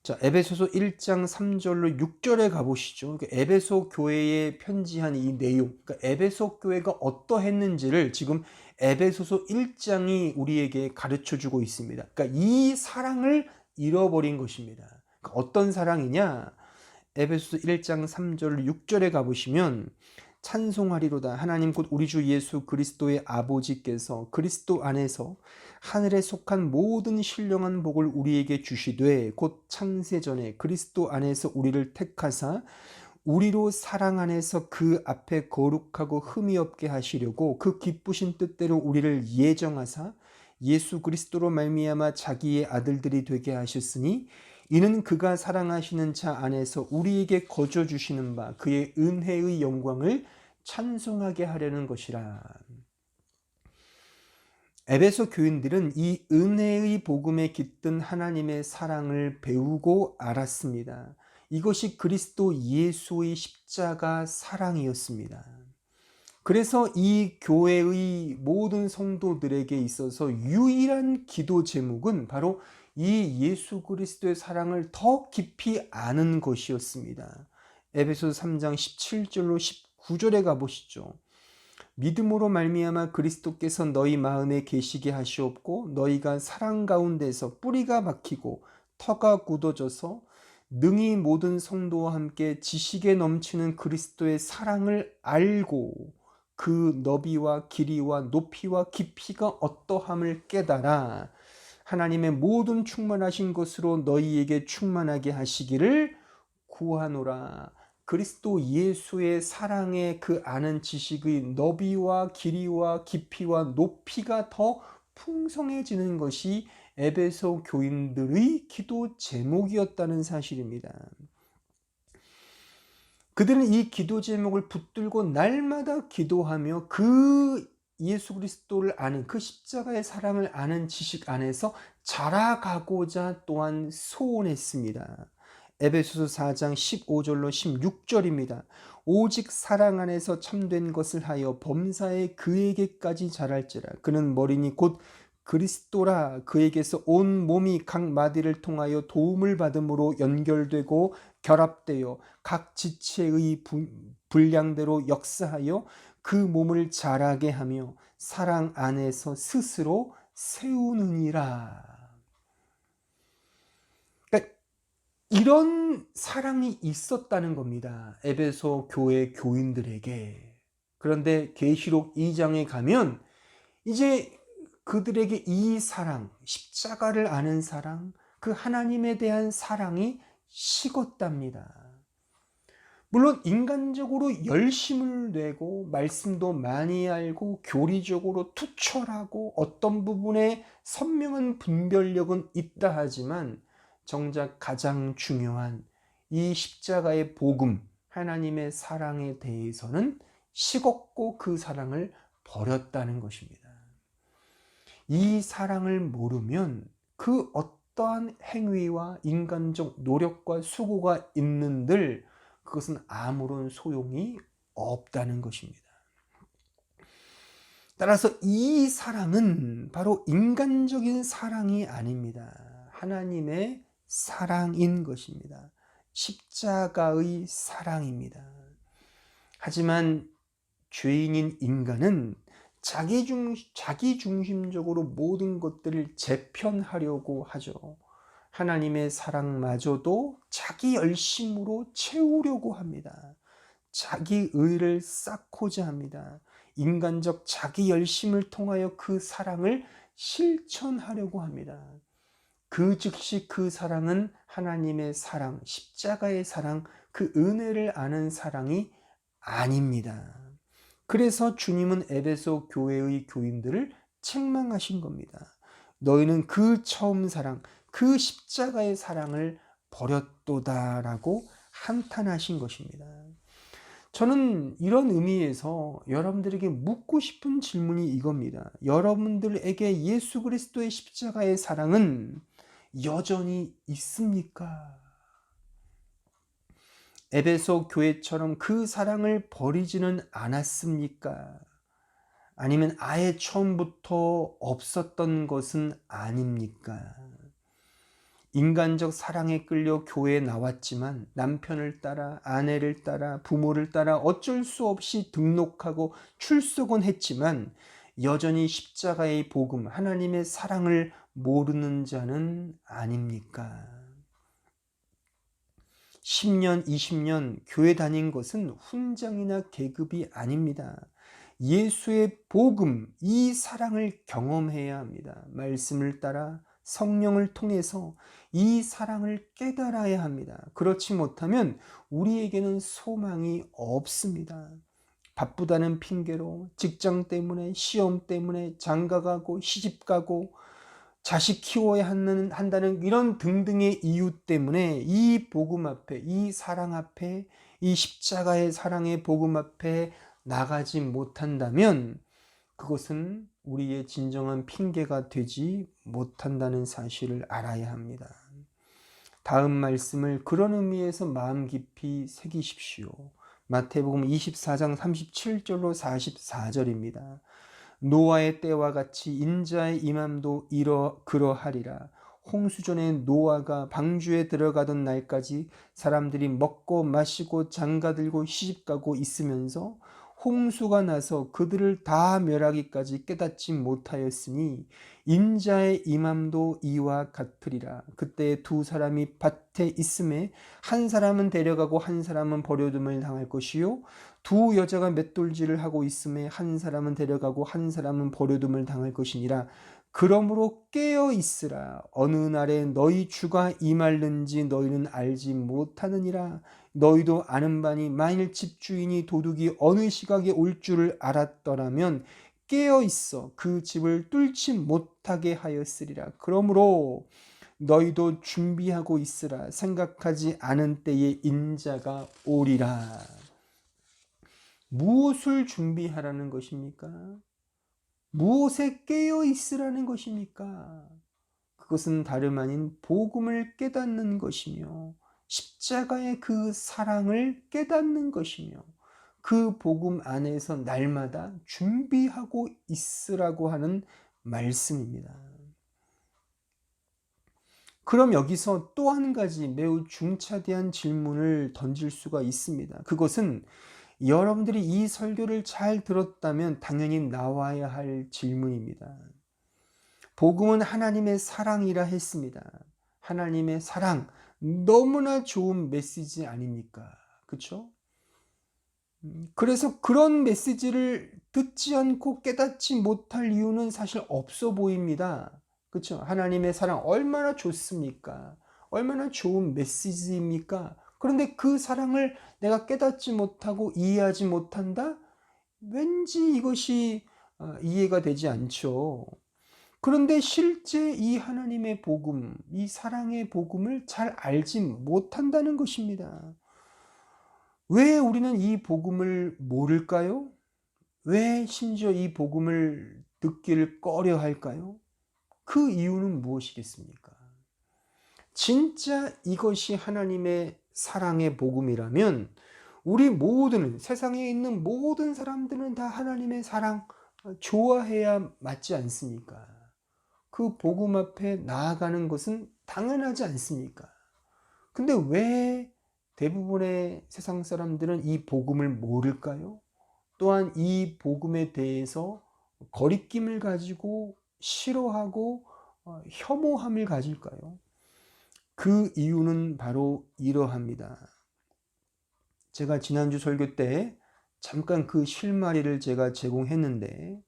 자, 에베소서 1장 3절로 6절에 가보시죠. 에베소 교회에 편지한 이 내용, 그러니까 에베소 교회가 어떠했는지를 지금 에베소서 1장이 우리에게 가르쳐주고 있습니다. 그러니까 이 사랑을 잃어버린 것입니다. 그러니까 어떤 사랑이냐? 에베소서 1장 3절 6절에 가보시면 찬송하리로다 하나님 곧 우리 주 예수 그리스도의 아버지께서 그리스도 안에서 하늘에 속한 모든 신령한 복을 우리에게 주시되 곧 창세전에 그리스도 안에서 우리를 택하사 우리로 사랑 안에서 그 앞에 거룩하고 흠이 없게 하시려고 그 기쁘신 뜻대로 우리를 예정하사 예수 그리스도로 말미암아 자기의 아들들이 되게 하셨으니 이는 그가 사랑하시는 자 안에서 우리에게 거저 주시는 바 그의 은혜의 영광을 찬송하게 하려는 것이라. 에베소 교인들은 이 은혜의 복음에 깃든 하나님의 사랑을 배우고 알았습니다. 이것이 그리스도 예수의 십자가 사랑이었습니다. 그래서 이 교회의 모든 성도들에게 있어서 유일한 기도 제목은 바로 이 예수 그리스도의 사랑을 더 깊이 아는 것이었습니다. 에베소서 3장 17절로 19절에 가보시죠. 믿음으로 말미암아 그리스도께서 너희 마음에 계시게 하시옵고 너희가 사랑 가운데서 뿌리가 박히고 터가 굳어져서 능히 모든 성도와 함께 지식에 넘치는 그리스도의 사랑을 알고 그 너비와 길이와 높이와 깊이가 어떠함을 깨달아 하나님의 모든 충만하신 것으로 너희에게 충만하게 하시기를 구하노라. 그리스도 예수의 사랑의 그 아는 지식의 너비와 길이와 깊이와 높이가 더 풍성해지는 것이 에베소 교인들의 기도 제목이었다는 사실입니다. 그들은 이 기도 제목을 붙들고 날마다 기도하며 그 예수 그리스도를 아는 그 십자가의 사랑을 아는 지식 안에서 자라가고자 또한 소원했습니다. 에베소서 4장 15절로 16절입니다. 오직 사랑 안에서 참된 것을 하여 범사에 그에게까지 자랄지라. 그는 머리니 곧 그리스도라. 그에게서 온 몸이 각 마디를 통하여 도움을 받음으로 연결되고 결합되어 각 지체의 분량대로 역사하여 그 몸을 자라게 하며 사랑 안에서 스스로 세우느니라. 그러니까 이런 사랑이 있었다는 겁니다. 에베소 교회 교인들에게. 그런데 계시록 2장에 가면 이제 그들에게 이 사랑, 십자가를 아는 사랑, 그 하나님에 대한 사랑이 식었답니다. 물론 인간적으로 열심을 내고 말씀도 많이 알고 교리적으로 투철하고 어떤 부분에 선명한 분별력은 있다 하지만 정작 가장 중요한 이 십자가의 복음, 하나님의 사랑에 대해서는 식었고 그 사랑을 버렸다는 것입니다. 이 사랑을 모르면 그 어떠한 행위와 인간적 노력과 수고가 있는들 그것은 아무런 소용이 없다는 것입니다. 따라서 이 사랑은 바로 인간적인 사랑이 아닙니다. 하나님의 사랑인 것입니다. 십자가의 사랑입니다. 하지만 죄인인 인간은 자기 중심적으로 모든 것들을 재편하려고 하죠. 하나님의 사랑마저도 자기 열심으로 채우려고 합니다. 자기 의를 쌓고자 합니다. 인간적 자기 열심을 통하여 그 사랑을 실천하려고 합니다. 그 즉시 그 사랑은 하나님의 사랑, 십자가의 사랑, 그 은혜를 아는 사랑이 아닙니다. 그래서 주님은 에베소 교회의 교인들을 책망하신 겁니다. 너희는 그 처음 사랑, 그 십자가의 사랑을 버렸도다라고 한탄하신 것입니다. 저는 이런 의미에서 여러분들에게 묻고 싶은 질문이 이겁니다. 여러분들에게 예수 그리스도의 십자가의 사랑은 여전히 있습니까? 에베소 교회처럼 그 사랑을 버리지는 않았습니까? 아니면 아예 처음부터 없었던 것은 아닙니까? 인간적 사랑에 끌려 교회에 나왔지만 남편을 따라, 아내를 따라, 부모를 따라 어쩔 수 없이 등록하고 출석은 했지만 여전히 십자가의 복음, 하나님의 사랑을 모르는 자는 아닙니까? 10년, 20년 교회 다닌 것은 훈장이나 계급이 아닙니다. 예수의 복음, 이 사랑을 경험해야 합니다. 말씀을 따라 성령을 통해서 이 사랑을 깨달아야 합니다. 그렇지 못하면 우리에게는 소망이 없습니다. 바쁘다는 핑계로 직장 때문에, 시험 때문에 장가가고 시집가고 자식 키워야 한다는 이런 등등의 이유 때문에 이 복음 앞에, 이 사랑 앞에, 이 십자가의 사랑의 복음 앞에 나가지 못한다면 그것은 우리의 진정한 핑계가 되지 못한다는 사실을 알아야 합니다. 다음 말씀을 그런 의미에서 마음 깊이 새기십시오. 마태복음 24장 37절로 44절입니다. 노아의 때와 같이 인자의 임함도 그러하리라. 홍수전에 노아가 방주에 들어가던 날까지 사람들이 먹고 마시고 장가들고 시집가고 있으면서 홍수가 나서 그들을 다 멸하기까지 깨닫지 못하였으니 인자의 임함도 이와 같으리라. 그때 두 사람이 밭에 있음에 한 사람은 데려가고 한 사람은 버려둠을 당할 것이요 두 여자가 맷돌질을 하고 있음에 한 사람은 데려가고 한 사람은 버려둠을 당할 것이니라. 그러므로 깨어 있으라. 어느 날에 너희 주가 임할는지 너희는 알지 못하느니라. 너희도 아는 바니 만일 집주인이 도둑이 어느 시각에 올 줄을 알았더라면 깨어 있어 그 집을 뚫지 못하게 하였으리라. 그러므로 너희도 준비하고 있으라. 생각하지 않은 때에 인자가 오리라. 무엇을 준비하라는 것입니까? 무엇에 깨어 있으라는 것입니까? 그것은 다름 아닌 복음을 깨닫는 것이며 십자가의 그 사랑을 깨닫는 것이며 그 복음 안에서 날마다 준비하고 있으라고 하는 말씀입니다. 그럼 여기서 또 한 가지 매우 중차대한 질문을 던질 수가 있습니다. 그것은 여러분들이 이 설교를 잘 들었다면 당연히 나와야 할 질문입니다. 복음은 하나님의 사랑이라 했습니다. 하나님의 사랑, 너무나 좋은 메시지 아닙니까? 그렇죠? 그래서 그런 메시지를 듣지 않고 깨닫지 못할 이유는 사실 없어 보입니다. 그렇죠? 하나님의 사랑 얼마나 좋습니까? 얼마나 좋은 메시지입니까? 그런데 그 사랑을 내가 깨닫지 못하고 이해하지 못한다? 왠지 이것이 이해가 되지 않죠. 그런데 실제 이 하나님의 복음, 이 사랑의 복음을 잘 알지 못한다는 것입니다. 왜 우리는 이 복음을 모를까요? 왜 심지어 이 복음을 듣기를 꺼려 할까요? 그 이유는 무엇이겠습니까? 진짜 이것이 하나님의 사랑의 복음이라면 우리 모두는, 세상에 있는 모든 사람들은 다 하나님의 사랑 좋아해야 맞지 않습니까? 그 복음 앞에 나아가는 것은 당연하지 않습니까? 근데 왜 대부분의 세상 사람들은 이 복음을 모를까요? 또한 이 복음에 대해서 거리낌을 가지고 싫어하고 혐오함을 가질까요? 그 이유는 바로 이러합니다. 제가 지난주 설교 때 잠깐 그 실마리를 제가 제공했는데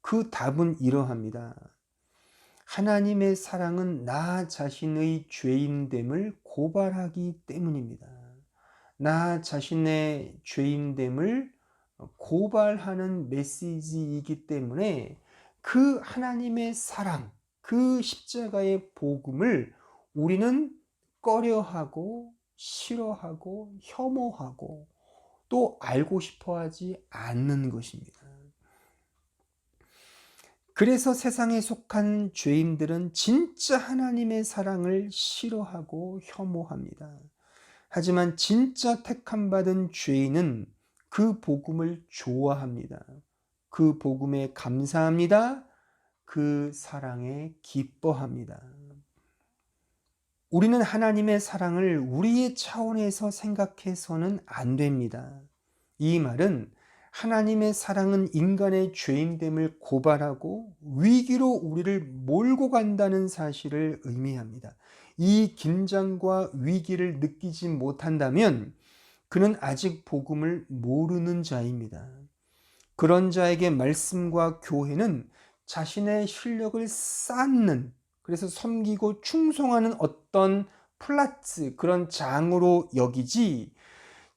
그 답은 이러합니다. 하나님의 사랑은 나 자신의 죄인됨을 고발하기 때문입니다. 나 자신의 죄인됨을 고발하는 메시지이기 때문에 그 하나님의 사랑, 그 십자가의 복음을 우리는 꺼려하고 싫어하고 혐오하고 또 알고 싶어 하지 않는 것입니다. 그래서 세상에 속한 죄인들은 진짜 하나님의 사랑을 싫어하고 혐오합니다. 하지만 진짜 택함 받은 죄인은 그 복음을 좋아합니다. 그 복음에 감사합니다. 그 사랑에 기뻐합니다. 우리는 하나님의 사랑을 우리의 차원에서 생각해서는 안 됩니다. 이 말은 하나님의 사랑은 인간의 죄인됨을 고발하고 위기로 우리를 몰고 간다는 사실을 의미합니다. 이 긴장과 위기를 느끼지 못한다면 그는 아직 복음을 모르는 자입니다. 그런 자에게 말씀과 교회는 자신의 실력을 쌓는, 그래서 섬기고 충성하는 어떤 플라츠, 그런 장으로 여기지,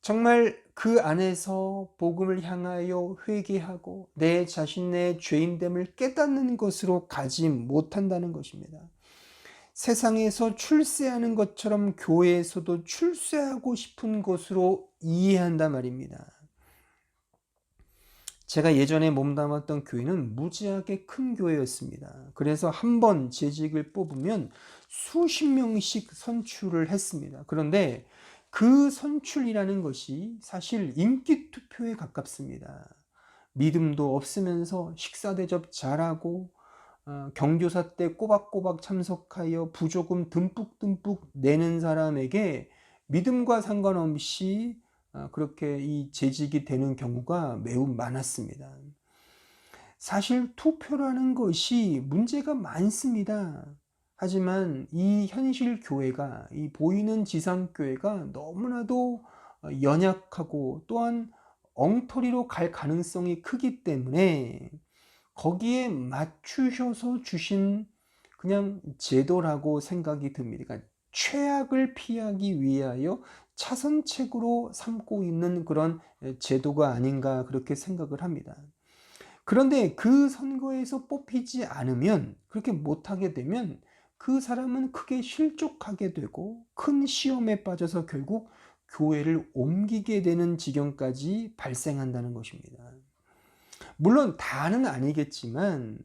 정말 그 안에서 복음을 향하여 회개하고 내 자신의 죄인됨을 깨닫는 것으로 가지 못한다는 것입니다. 세상에서 출세하는 것처럼 교회에서도 출세하고 싶은 것으로 이해한단 말입니다. 제가 예전에 몸담았던 교회는 무지하게 큰 교회였습니다. 그래서 한 번 재직을 뽑으면 수십 명씩 선출을 했습니다. 그런데 그 선출이라는 것이 사실 인기 투표에 가깝습니다. 믿음도 없으면서 식사 대접 잘하고 경조사 때 꼬박꼬박 참석하여 부조금 듬뿍듬뿍 내는 사람에게 믿음과 상관없이 그렇게 이 재직이 되는 경우가 매우 많았습니다. 사실 투표라는 것이 문제가 많습니다. 하지만 이 현실 교회가, 이 보이는 지상교회가 너무나도 연약하고 또한 엉터리로 갈 가능성이 크기 때문에 거기에 맞추셔서 주신 그냥 제도라고 생각이 듭니다. 그러니까 최악을 피하기 위하여 차선책으로 삼고 있는 그런 제도가 아닌가 그렇게 생각을 합니다. 그런데 그 선거에서 뽑히지 않으면, 그렇게 못하게 되면 그 사람은 크게 실족하게 되고 큰 시험에 빠져서 결국 교회를 옮기게 되는 지경까지 발생한다는 것입니다. 물론 다는 아니겠지만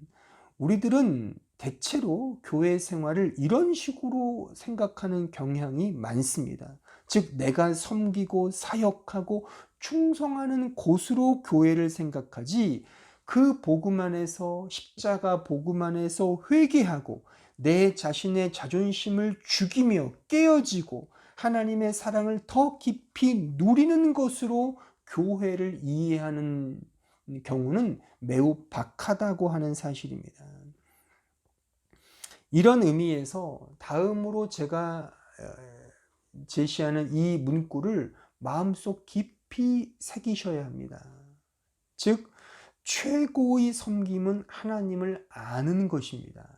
우리들은 대체로 교회 생활을 이런 식으로 생각하는 경향이 많습니다. 즉 내가 섬기고 사역하고 충성하는 곳으로 교회를 생각하지, 그 복음 안에서, 십자가 복음 안에서 회개하고 내 자신의 자존심을 죽이며 깨어지고 하나님의 사랑을 더 깊이 누리는 것으로 교회를 이해하는 경우는 매우 박하다고 하는 사실입니다. 이런 의미에서 다음으로 제가 제시하는 이 문구를 마음속 깊이 새기셔야 합니다. 즉, 최고의 섬김은 하나님을 아는 것입니다.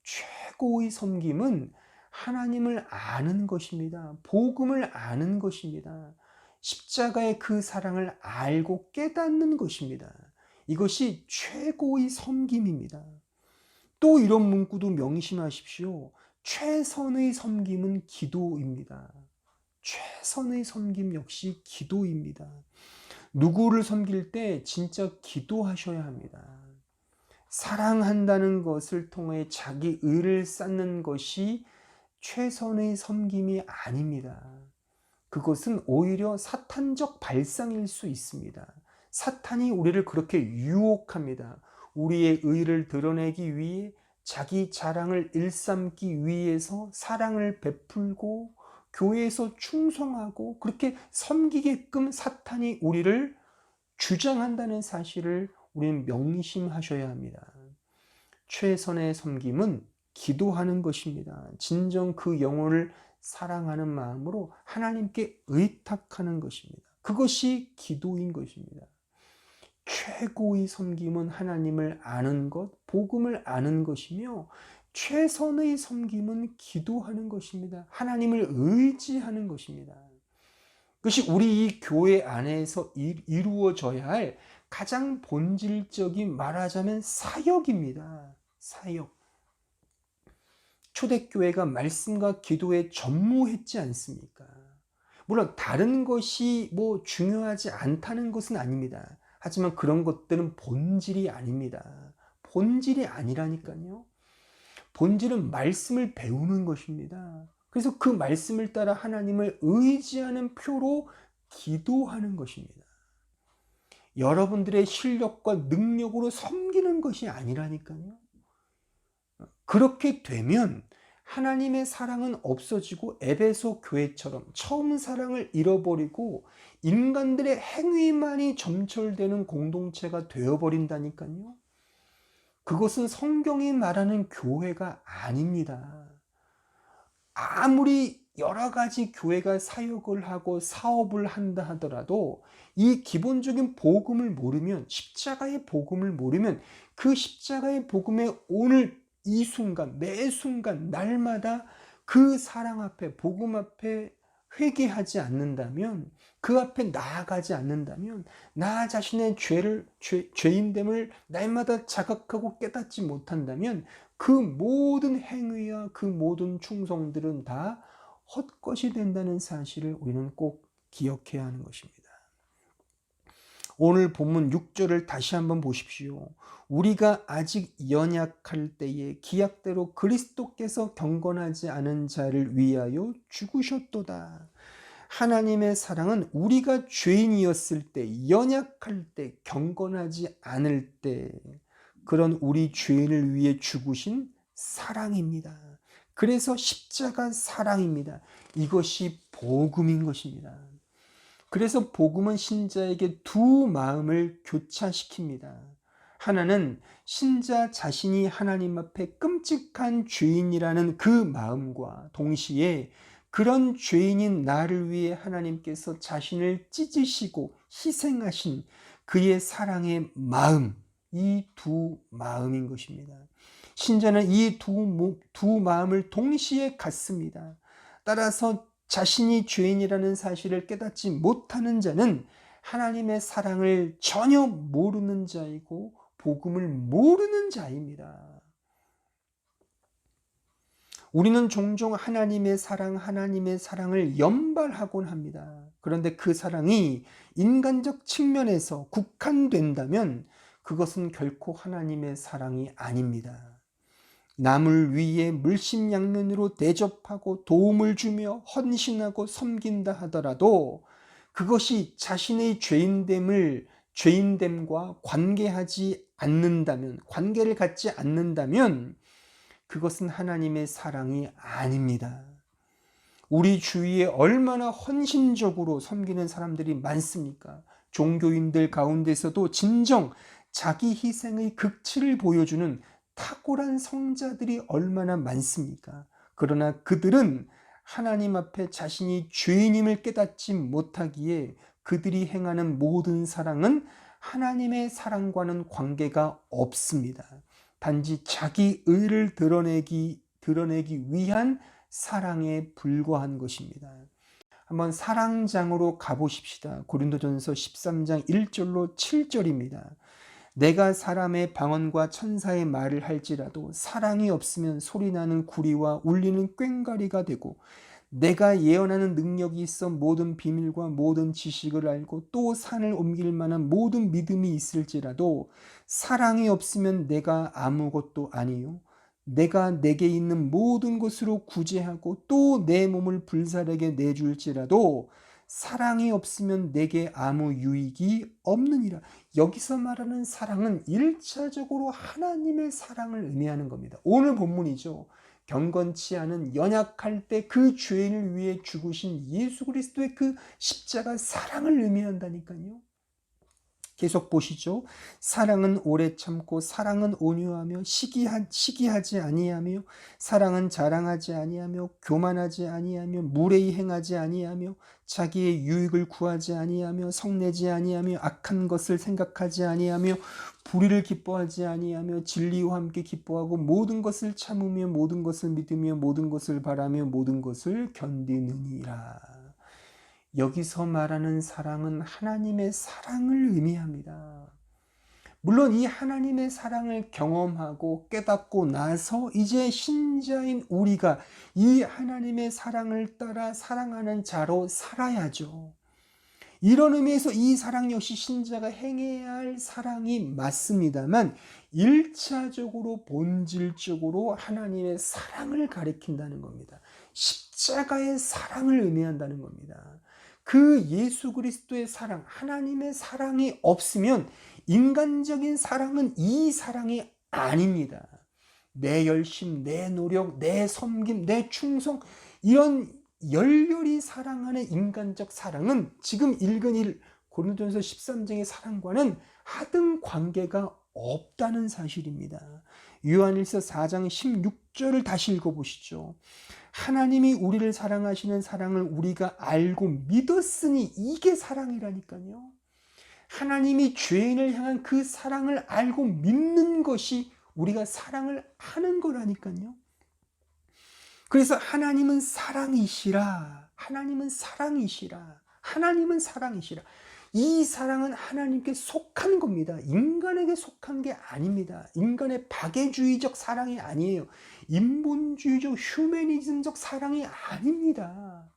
최고의 섬김은 하나님을 아는 것입니다. 복음을 아는 것입니다. 십자가의 그 사랑을 알고 깨닫는 것입니다. 이것이 최고의 섬김입니다. 또 이런 문구도 명심하십시오. 최선의 섬김은 기도입니다. 최선의 섬김 역시 기도입니다. 누구를 섬길 때 진짜 기도하셔야 합니다. 사랑한다는 것을 통해 자기 의를 쌓는 것이 최선의 섬김이 아닙니다. 그것은 오히려 사탄적 발상일 수 있습니다. 사탄이 우리를 그렇게 유혹합니다. 우리의 의를 드러내기 위해, 자기 자랑을 일삼기 위해서 사랑을 베풀고 교회에서 충성하고 그렇게 섬기게끔 사탄이 우리를 주장한다는 사실을 우리는 명심하셔야 합니다. 최선의 섬김은 기도하는 것입니다. 진정 그 영혼을 사랑하는 마음으로 하나님께 의탁하는 것입니다. 그것이 기도인 것입니다. 최고의 섬김은 하나님을 아는 것, 복음을 아는 것이며 최선의 섬김은 기도하는 것입니다. 하나님을 의지하는 것입니다. 그것이 우리 이 교회 안에서 이루어져야 할 가장 본질적인, 말하자면 사역입니다. 사역. 초대교회가 말씀과 기도에 전무했지 않습니까? 물론 다른 것이 중요하지 않다는 것은 아닙니다. 하지만 그런 것들은 본질이 아닙니다. 본질이 아니라니까요. 본질은 말씀을 배우는 것입니다. 그래서 그 말씀을 따라 하나님을 의지하는 표로 기도하는 것입니다. 여러분들의 실력과 능력으로 섬기는 것이 아니라니까요. 그렇게 되면 하나님의 사랑은 없어지고 에베소 교회처럼 처음 사랑을 잃어버리고 인간들의 행위만이 점철되는 공동체가 되어버린다니까요. 그것은 성경이 말하는 교회가 아닙니다. 아무리 여러 가지 교회가 사역을 하고 사업을 한다 하더라도 이 기본적인 복음을 모르면, 십자가의 복음을 모르면 그 십자가의 복음에 오늘 이 순간, 매 순간, 날마다 그 사랑 앞에, 복음 앞에 회개하지 않는다면, 그 앞에 나아가지 않는다면, 나 자신의 죄인됨을 날마다 자각하고 깨닫지 못한다면 그 모든 행위와 그 모든 충성들은 다 헛것이 된다는 사실을 우리는 꼭 기억해야 하는 것입니다. 오늘 본문 6절을 다시 한번 보십시오. 우리가 아직 연약할 때에 기약대로 그리스도께서 경건하지 않은 자를 위하여 죽으셨도다. 하나님의 사랑은 우리가 죄인이었을 때, 연약할 때, 경건하지 않을 때 그런 우리 죄인을 위해 죽으신 사랑입니다. 그래서 십자가 사랑입니다. 이것이 복음인 것입니다. 그래서 복음은 신자에게 두 마음을 교차시킵니다. 하나는 신자 자신이 하나님 앞에 끔찍한 죄인이라는 그 마음과 동시에 그런 죄인인 나를 위해 하나님께서 자신을 찢으시고 희생하신 그의 사랑의 마음, 이 두 마음인 것입니다. 신자는 이 두 마음을 동시에 갖습니다. 따라서 자신이 죄인이라는 사실을 깨닫지 못하는 자는 하나님의 사랑을 전혀 모르는 자이고 복음을 모르는 자입니다. 우리는 종종 하나님의 사랑을 연발하곤 합니다. 그런데 그 사랑이 인간적 측면에서 국한된다면 그것은 결코 하나님의 사랑이 아닙니다. 남을 위해 물심양면으로 대접하고 도움을 주며 헌신하고 섬긴다 하더라도 그것이 자신의 죄인됨과 관계를 갖지 않는다면 그것은 하나님의 사랑이 아닙니다. 우리 주위에 얼마나 헌신적으로 섬기는 사람들이 많습니까? 종교인들 가운데서도 진정 자기 희생의 극치를 보여주는 탁월한 성자들이 얼마나 많습니까? 그러나 그들은 하나님 앞에 자신이 죄인임을 깨닫지 못하기에 그들이 행하는 모든 사랑은 하나님의 사랑과는 관계가 없습니다. 단지 자기 의를 드러내기 위한 사랑에 불과한 것입니다. 한번 사랑장으로 가보십시다. 고린도전서 13장 1절로 7절입니다. 내가 사람의 방언과 천사의 말을 할지라도 사랑이 없으면 소리나는 구리와 울리는 꽹과리가 되고 내가 예언하는 능력이 있어 모든 비밀과 모든 지식을 알고 또 산을 옮길 만한 모든 믿음이 있을지라도 사랑이 없으면 내가 아무것도 아니요 내가 내게 있는 모든 것으로 구제하고 또 내 몸을 불살에게 내줄지라도 사랑이 없으면 내게 아무 유익이 없느니라. 여기서 말하는 사랑은 1차적으로 하나님의 사랑을 의미하는 겁니다. 오늘 본문이죠. 경건치 않은 연약할 때 그 죄인을 위해 죽으신 예수 그리스도의 그 십자가 사랑을 의미한다니까요. 계속 보시죠. 사랑은 오래 참고 사랑은 온유하며 시기하지 아니하며 사랑은 자랑하지 아니하며 교만하지 아니하며 무례히 행하지 아니하며 자기의 유익을 구하지 아니하며 성내지 아니하며 악한 것을 생각하지 아니하며 불의를 기뻐하지 아니하며 진리와 함께 기뻐하고 모든 것을 참으며 모든 것을 믿으며 모든 것을 바라며 모든 것을 견디느니라. 여기서 말하는 사랑은 하나님의 사랑을 의미합니다. 물론 이 하나님의 사랑을 경험하고 깨닫고 나서 이제 신자인 우리가 이 하나님의 사랑을 따라 사랑하는 자로 살아야죠. 이런 의미에서 이 사랑 역시 신자가 행해야 할 사랑이 맞습니다만 1차적으로 본질적으로 하나님의 사랑을 가리킨다는 겁니다. 십자가의 사랑을 의미한다는 겁니다. 그 예수 그리스도의 사랑, 하나님의 사랑이 없으면 인간적인 사랑은 이 사랑이 아닙니다. 내 열심, 내 노력, 내 섬김, 내 충성, 이런 열렬히 사랑하는 인간적 사랑은 지금 읽은 고린도전서 13장의 사랑과는 하등 관계가 없다는 사실입니다. 요한일서 4장 16절을 다시 읽어보시죠. 하나님이 우리를 사랑하시는 사랑을 우리가 알고 믿었으니 이게 사랑이라니까요. 하나님이 죄인을 향한 그 사랑을 알고 믿는 것이 우리가 사랑을 하는 거라니까요. 그래서 하나님은 사랑이시라. 하나님은 사랑이시라. 하나님은 사랑이시라. 이 사랑은 하나님께 속한 겁니다. 인간에게 속한 게 아닙니다. 인간의 박애주의적 사랑이 아니에요. 인본주의적 휴머니즘적 사랑이 아닙니다.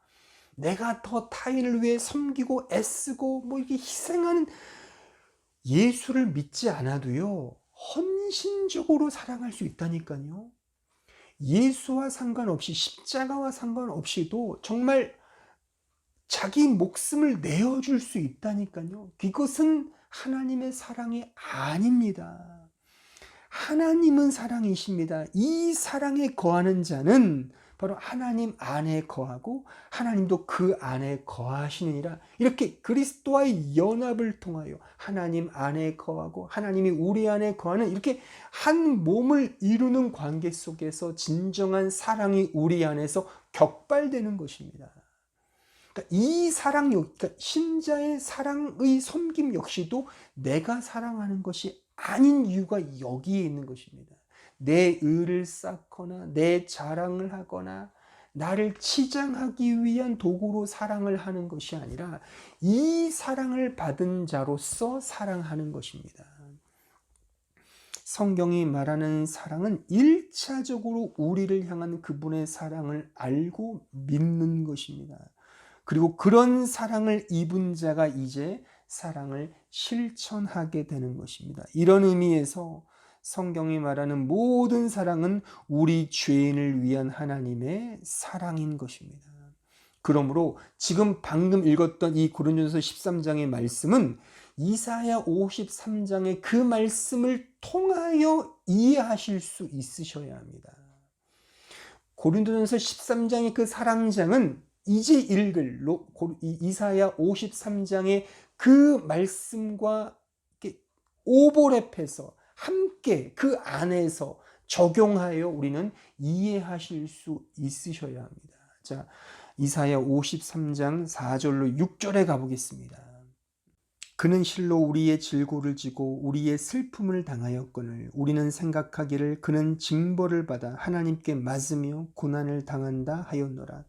내가 더 타인을 위해 섬기고 애쓰고 뭐 이렇게 희생하는, 예수를 믿지 않아도요, 헌신적으로 사랑할 수 있다니까요. 예수와 상관없이, 십자가와 상관없이도 정말 자기 목숨을 내어줄 수 있다니까요. 그것은 하나님의 사랑이 아닙니다. 하나님은 사랑이십니다. 이 사랑에 거하는 자는 바로 하나님 안에 거하고 하나님도 그 안에 거하시느니라. 이렇게 그리스도와의 연합을 통하여 하나님 안에 거하고 하나님이 우리 안에 거하는, 이렇게 한 몸을 이루는 관계 속에서 진정한 사랑이 우리 안에서 격발되는 것입니다. 그러니까 이 사랑, 그러니까 신자의 사랑의 섬김 역시도 내가 사랑하는 것이 아닌 이유가 여기에 있는 것입니다. 내 의를 쌓거나 내 자랑을 하거나 나를 치장하기 위한 도구로 사랑을 하는 것이 아니라 이 사랑을 받은 자로서 사랑하는 것입니다. 성경이 말하는 사랑은 1차적으로 우리를 향한 그분의 사랑을 알고 믿는 것입니다. 그리고 그런 사랑을 입은 자가 이제 사랑을 실천하게 되는 것입니다. 이런 의미에서 성경이 말하는 모든 사랑은 우리 죄인을 위한 하나님의 사랑인 것입니다. 그러므로 지금 방금 읽었던 이 고린도전서 13장의 말씀은 이사야 53장의 그 말씀을 통하여 이해하실 수 있으셔야 합니다. 고린도전서 13장의 그 사랑장은 이제 읽을 이사야 53장의 그 말씀과 오버랩해서 함께 그 안에서 적용하여 우리는 이해하실 수 있으셔야 합니다. 자, 이사야 53장 4절로 6절에 가보겠습니다. 그는 실로 우리의 질고를 지고 우리의 슬픔을 당하였거늘 우리는 생각하기를 그는 징벌을 받아 하나님께 맞으며 고난을 당한다 하였노라.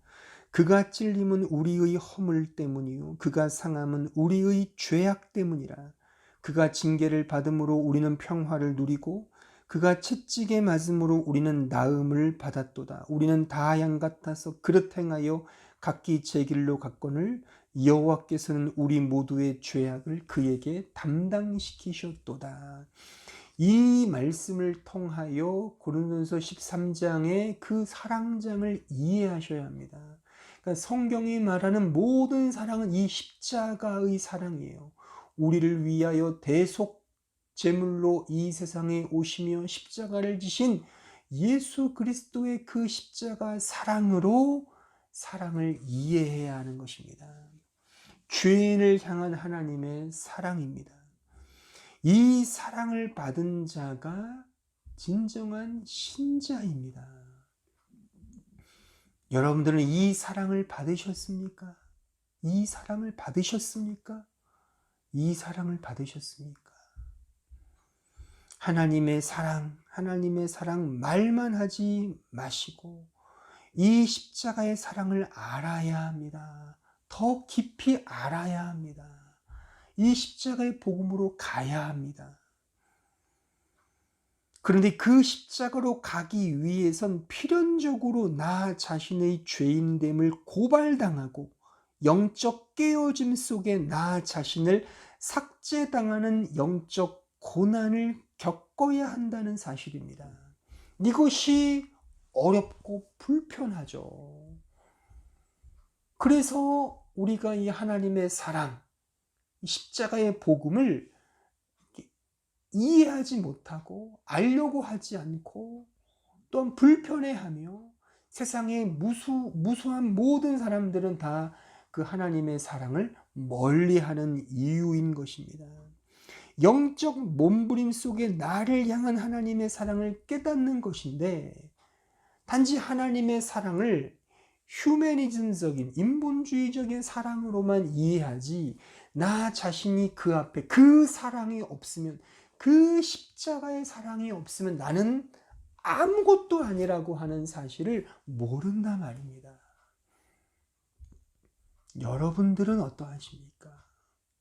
그가 찔림은 우리의 허물 때문이요 그가 상함은 우리의 죄악 때문이라. 그가 징계를 받음으로 우리는 평화를 누리고 그가 채찍에 맞음으로 우리는 나음을 받았도다. 우리는 다 양 같아서 그릇 행하여 각기 제 길로 갔거늘 여호와께서는 우리 모두의 죄악을 그에게 담당시키셨도다. 이 말씀을 통하여 고린도전서 13장의 그 사랑장을 이해하셔야 합니다. 그러니까 성경이 말하는 모든 사랑은 이 십자가의 사랑이에요. 우리를 위하여 대속 제물로 이 세상에 오시며 십자가를 지신 예수 그리스도의 그 십자가 사랑으로 사랑을 이해해야 하는 것입니다. 죄인을 향한 하나님의 사랑입니다. 이 사랑을 받은 자가 진정한 신자입니다. 여러분들은 이 사랑을 받으셨습니까? 이 사랑을 받으셨습니까? 이 사랑을 받으셨습니까? 하나님의 사랑 말만 하지 마시고 이 십자가의 사랑을 알아야 합니다. 더 깊이 알아야 합니다. 이 십자가의 복음으로 가야 합니다. 그런데 그 십자가로 가기 위해선 필연적으로 나 자신의 죄인됨을 고발당하고 영적 깨어짐 속에 나 자신을 삭제당하는 영적 고난을 겪어야 한다는 사실입니다. 이것이 어렵고 불편하죠. 그래서 우리가 이 하나님의 사랑, 십자가의 복음을 이해하지 못하고 알려고 하지 않고 또한 불편해하며 세상의 무수한 모든 사람들은 다 그 하나님의 사랑을 멀리하는 이유인 것입니다. 영적 몸부림 속에 나를 향한 하나님의 사랑을 깨닫는 것인데 단지 하나님의 사랑을 휴머니즘적인 인본주의적인 사랑으로만 이해하지 나 자신이 그 앞에 그 사랑이 없으면 그 십자가의 사랑이 없으면 나는 아무것도 아니라고 하는 사실을 모른다 말입니다. 여러분들은 어떠하십니까?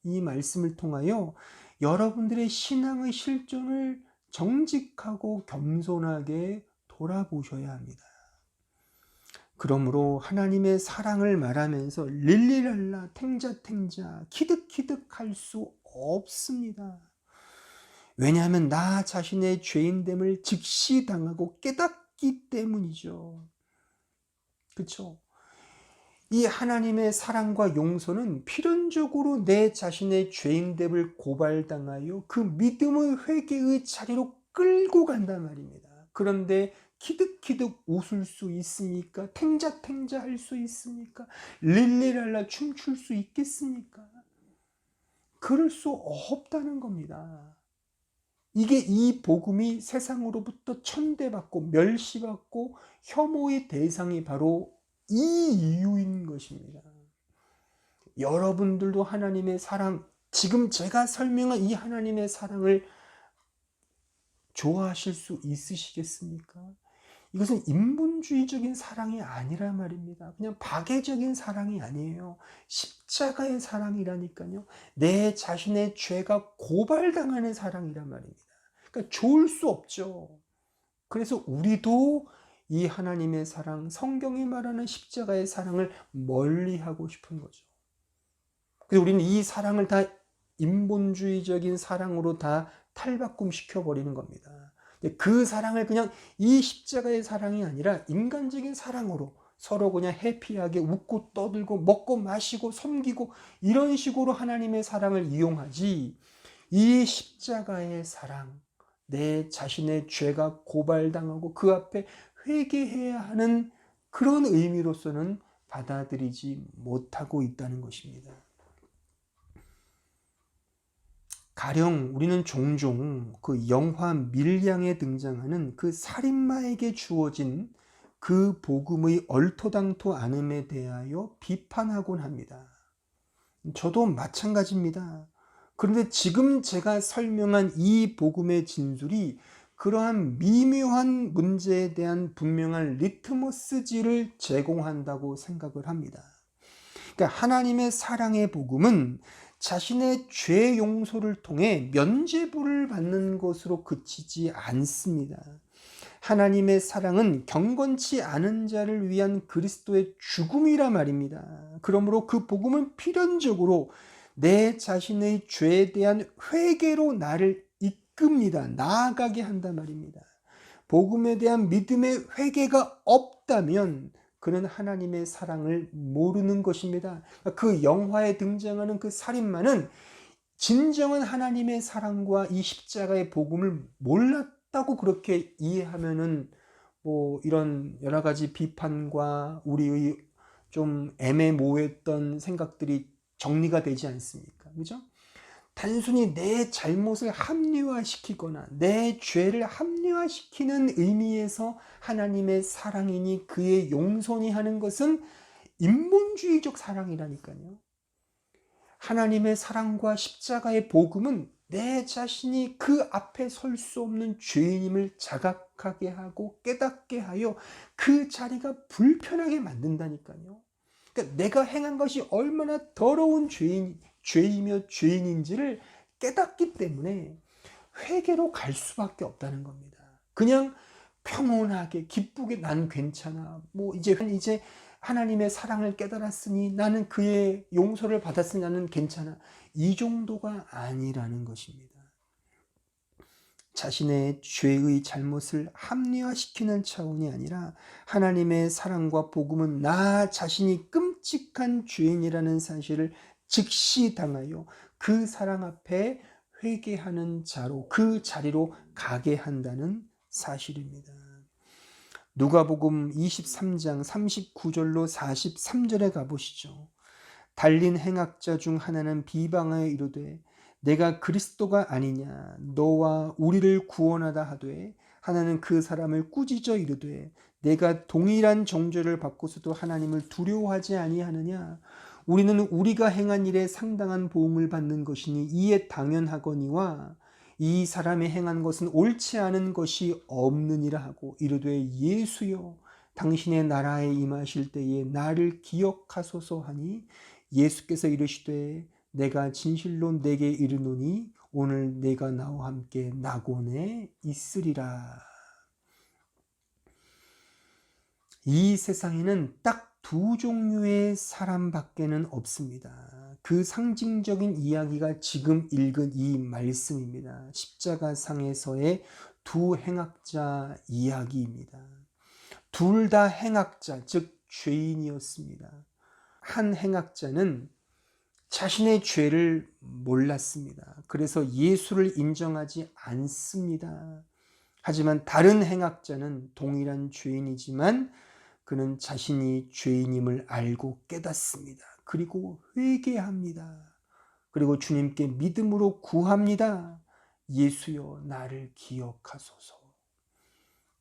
이 말씀을 통하여 여러분들의 신앙의 실존을 정직하고 겸손하게 돌아보셔야 합니다. 그러므로 하나님의 사랑을 말하면서 릴리랄라 탱자탱자 키득키득할 수 없습니다. 왜냐하면 나 자신의 죄인됨을 즉시 당하고 깨닫기 때문이죠. 그렇죠? 이 하나님의 사랑과 용서는 필연적으로 내 자신의 죄인됨을 고발당하여 그 믿음의 회개의 자리로 끌고 간단 말입니다. 그런데 키득키득 웃을 수 있습니까? 탱자탱자 할 수 있습니까? 릴리랄라 춤출 수 있겠습니까? 그럴 수 없다는 겁니다. 이게 이 복음이 세상으로부터 천대받고 멸시받고 혐오의 대상이 바로 이 이유인 것입니다. 여러분들도 하나님의 사랑, 지금 제가 설명한 이 하나님의 사랑을 좋아하실 수 있으시겠습니까? 이것은 인본주의적인 사랑이 아니라 말입니다. 그냥 박애적인 사랑이 아니에요. 십자가의 사랑이라니까요. 내 자신의 죄가 고발당하는 사랑이란 말입니다. 그러니까 좋을 수 없죠. 그래서 우리도 이 하나님의 사랑, 성경이 말하는 십자가의 사랑을 멀리하고 싶은 거죠. 그래서 우리는 이 사랑을 다 인본주의적인 사랑으로 다 탈바꿈 시켜버리는 겁니다. 그 사랑을 그냥 이 십자가의 사랑이 아니라 인간적인 사랑으로 서로 그냥 해피하게 웃고 떠들고 먹고 마시고 섬기고 이런 식으로 하나님의 사랑을 이용하지, 이 십자가의 사랑, 내 자신의 죄가 고발당하고 그 앞에 회개해야 하는 그런 의미로서는 받아들이지 못하고 있다는 것입니다. 가령 우리는 종종 그 영화 밀양에 등장하는 그 살인마에게 주어진 그 복음의 얼토당토 않음에 대하여 비판하곤 합니다. 저도 마찬가지입니다. 그런데 지금 제가 설명한 이 복음의 진술이 그러한 미묘한 문제에 대한 분명한 리트머스지를 제공한다고 생각을 합니다. 그러니까 하나님의 사랑의 복음은 자신의 죄 용서를 통해 면죄부를 받는 것으로 그치지 않습니다. 하나님의 사랑은 경건치 않은 자를 위한 그리스도의 죽음이라 말입니다. 그러므로 그 복음은 필연적으로 내 자신의 죄에 대한 회개로 나를 이끕니다. 나아가게 한단 말입니다. 복음에 대한 믿음의 회개가 없다면 그는 하나님의 사랑을 모르는 것입니다. 그 영화에 등장하는 그 살인마는 진정한 하나님의 사랑과 이 십자가의 복음을 몰랐다고 그렇게 이해하면은 뭐 이런 여러 가지 비판과 우리의 좀 애매모호했던 생각들이 정리가 되지 않습니까? 그죠? 단순히 내 잘못을 합리화시키거나 내 죄를 합리화시키는 의미에서 하나님의 사랑이니 그의 용서니 하는 것은 인본주의적 사랑이라니까요. 하나님의 사랑과 십자가의 복음은 내 자신이 그 앞에 설 수 없는 죄인임을 자각하게 하고 깨닫게 하여 그 자리가 불편하게 만든다니까요. 그러니까 내가 행한 것이 얼마나 더러운 죄이며 죄인인지를 깨닫기 때문에 회개로 갈 수밖에 없다는 겁니다. 그냥 평온하게 기쁘게 난 괜찮아. 뭐 이제 하나님의 사랑을 깨달았으니 나는 그의 용서를 받았으니 나는 괜찮아. 이 정도가 아니라는 것입니다. 자신의 죄의 잘못을 합리화시키는 차원이 아니라 하나님의 사랑과 복음은 나 자신이 끔찍한 죄인이라는 사실을 즉시 당하여 그 사랑 앞에 회개하는 자로 그 자리로 가게 한다는 사실입니다. 누가복음 23장 39절로 43절에 가보시죠. 달린 행악자 중 하나는 비방하여 이르되 내가 그리스도가 아니냐 너와 우리를 구원하다 하되 하나는 그 사람을 꾸짖어 이르되 내가 동일한 정죄를 받고서도 하나님을 두려워하지 아니하느냐 우리는 우리가 행한 일에 상당한 보응을 받는 것이니 이에 당연하거니와 이 사람이 행한 것은 옳지 않은 것이 없느니라 하고 이르되 예수여 당신의 나라에 임하실 때에 나를 기억하소서 하니 예수께서 이르시되 내가 진실로 내게 이르노니 오늘 내가 나와 함께 낙원에 있으리라. 이 세상에는 딱 두 종류의 사람밖에는 없습니다. 그 상징적인 이야기가 지금 읽은 이 말씀입니다. 십자가상에서의 두 행악자 이야기입니다. 둘 다 행악자, 즉 죄인이었습니다. 한 행악자는 자신의 죄를 몰랐습니다. 그래서 예수를 인정하지 않습니다. 하지만 다른 행악자는 동일한 죄인이지만 그는 자신이 죄인임을 알고 깨닫습니다. 그리고 회개합니다. 그리고 주님께 믿음으로 구합니다. 예수여 나를 기억하소서.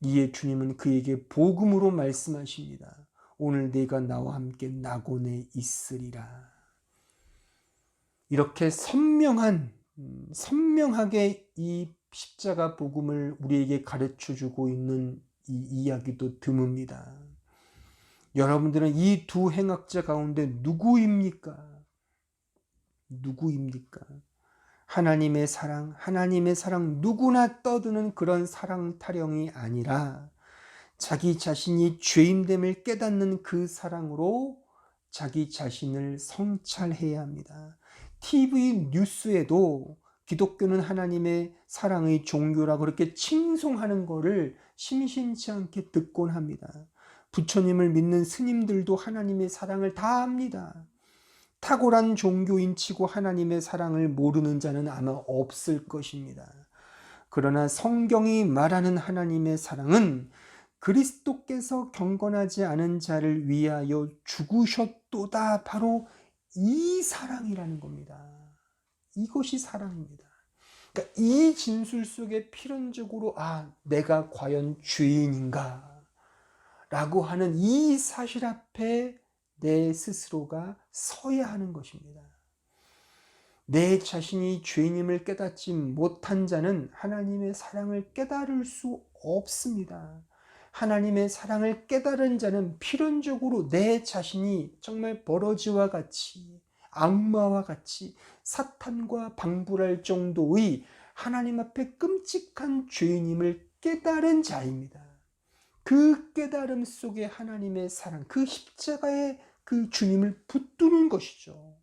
이에 주님은 그에게 복음으로 말씀하십니다. 오늘 내가 나와 함께 낙원에 있으리라. 이렇게 선명하게 이 십자가 복음을 우리에게 가르쳐주고 있는 이 이야기도 드뭅니다. 여러분들은 이 두 행악자 가운데 누구입니까? 하나님의 사랑 누구나 떠드는 그런 사랑 타령이 아니라 자기 자신이 죄인됨을 깨닫는 그 사랑으로 자기 자신을 성찰해야 합니다. TV 뉴스에도 기독교는 하나님의 사랑의 종교라 그렇게 칭송하는 것을 심심치 않게 듣곤 합니다. 부처님을 믿는 스님들도 하나님의 사랑을 다 압니다. 탁월한 종교인치고 하나님의 사랑을 모르는 자는 아마 없을 것입니다. 그러나 성경이 말하는 하나님의 사랑은 그리스도께서 경건하지 않은 자를 위하여 죽으셨도다. 바로 이 사랑이라는 겁니다. 이것이 사랑입니다. 그러니까 이 진술 속에 필연적으로 내가 과연 죄인인가? 라고 하는 이 사실 앞에 내 스스로가 서야 하는 것입니다. 내 자신이 죄인임을 깨닫지 못한 자는 하나님의 사랑을 깨달을 수 없습니다. 하나님의 사랑을 깨달은 자는 필연적으로 내 자신이 정말 버러지와 같이 악마와 같이 사탄과 방불할 정도의 하나님 앞에 끔찍한 죄인임을 깨달은 자입니다. 그 깨달음 속에 하나님의 사랑, 그 십자가의 그 주님을 붙드는 것이죠.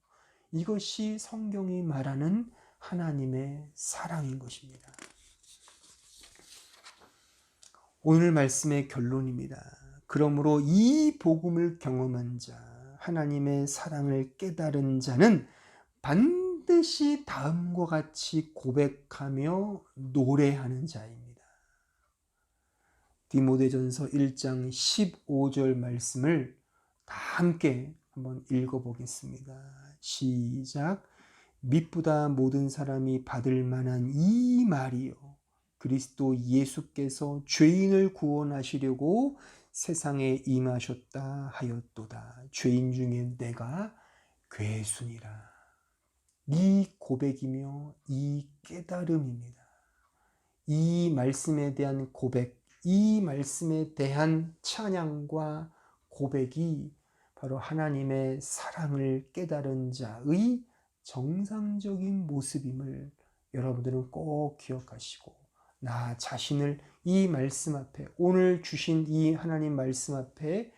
이것이 성경이 말하는 하나님의 사랑인 것입니다. 오늘 말씀의 결론입니다. 그러므로 이 복음을 경험한 자, 하나님의 사랑을 깨달은 자는 반드시 다음과 같이 고백하며 노래하는 자입니다. 디모데전서 1장 15절 말씀을 다 함께 한번 읽어보겠습니다. 시작. 미쁘다 모든 사람이 받을 만한 이 말이요. 그리스도 예수께서 죄인을 구원하시려고 세상에 임하셨다 하였도다. 죄인 중에 내가 괴순이라. 이 고백이며 이 깨달음입니다. 이 말씀에 대한 고백, 이 말씀에 대한 찬양과 고백이 바로 하나님의 사랑을 깨달은 자의 정상적인 모습임을 여러분들은 꼭 기억하시고, 나 자신을 이 말씀 앞에, 오늘 주신 이 하나님 말씀 앞에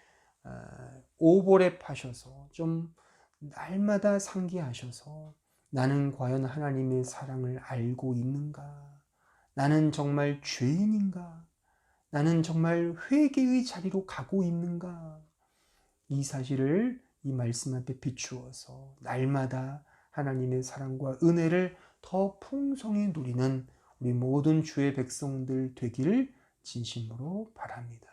오버랩하셔서 좀 날마다 상기하셔서, 나는 과연 하나님의 사랑을 알고 있는가? 나는 정말 죄인인가? 나는 정말 회개의 자리로 가고 있는가? 이 사실을 이 말씀 앞에 비추어서 날마다 하나님의 사랑과 은혜를 더 풍성히 누리는 우리 모든 주의 백성들 되기를 진심으로 바랍니다.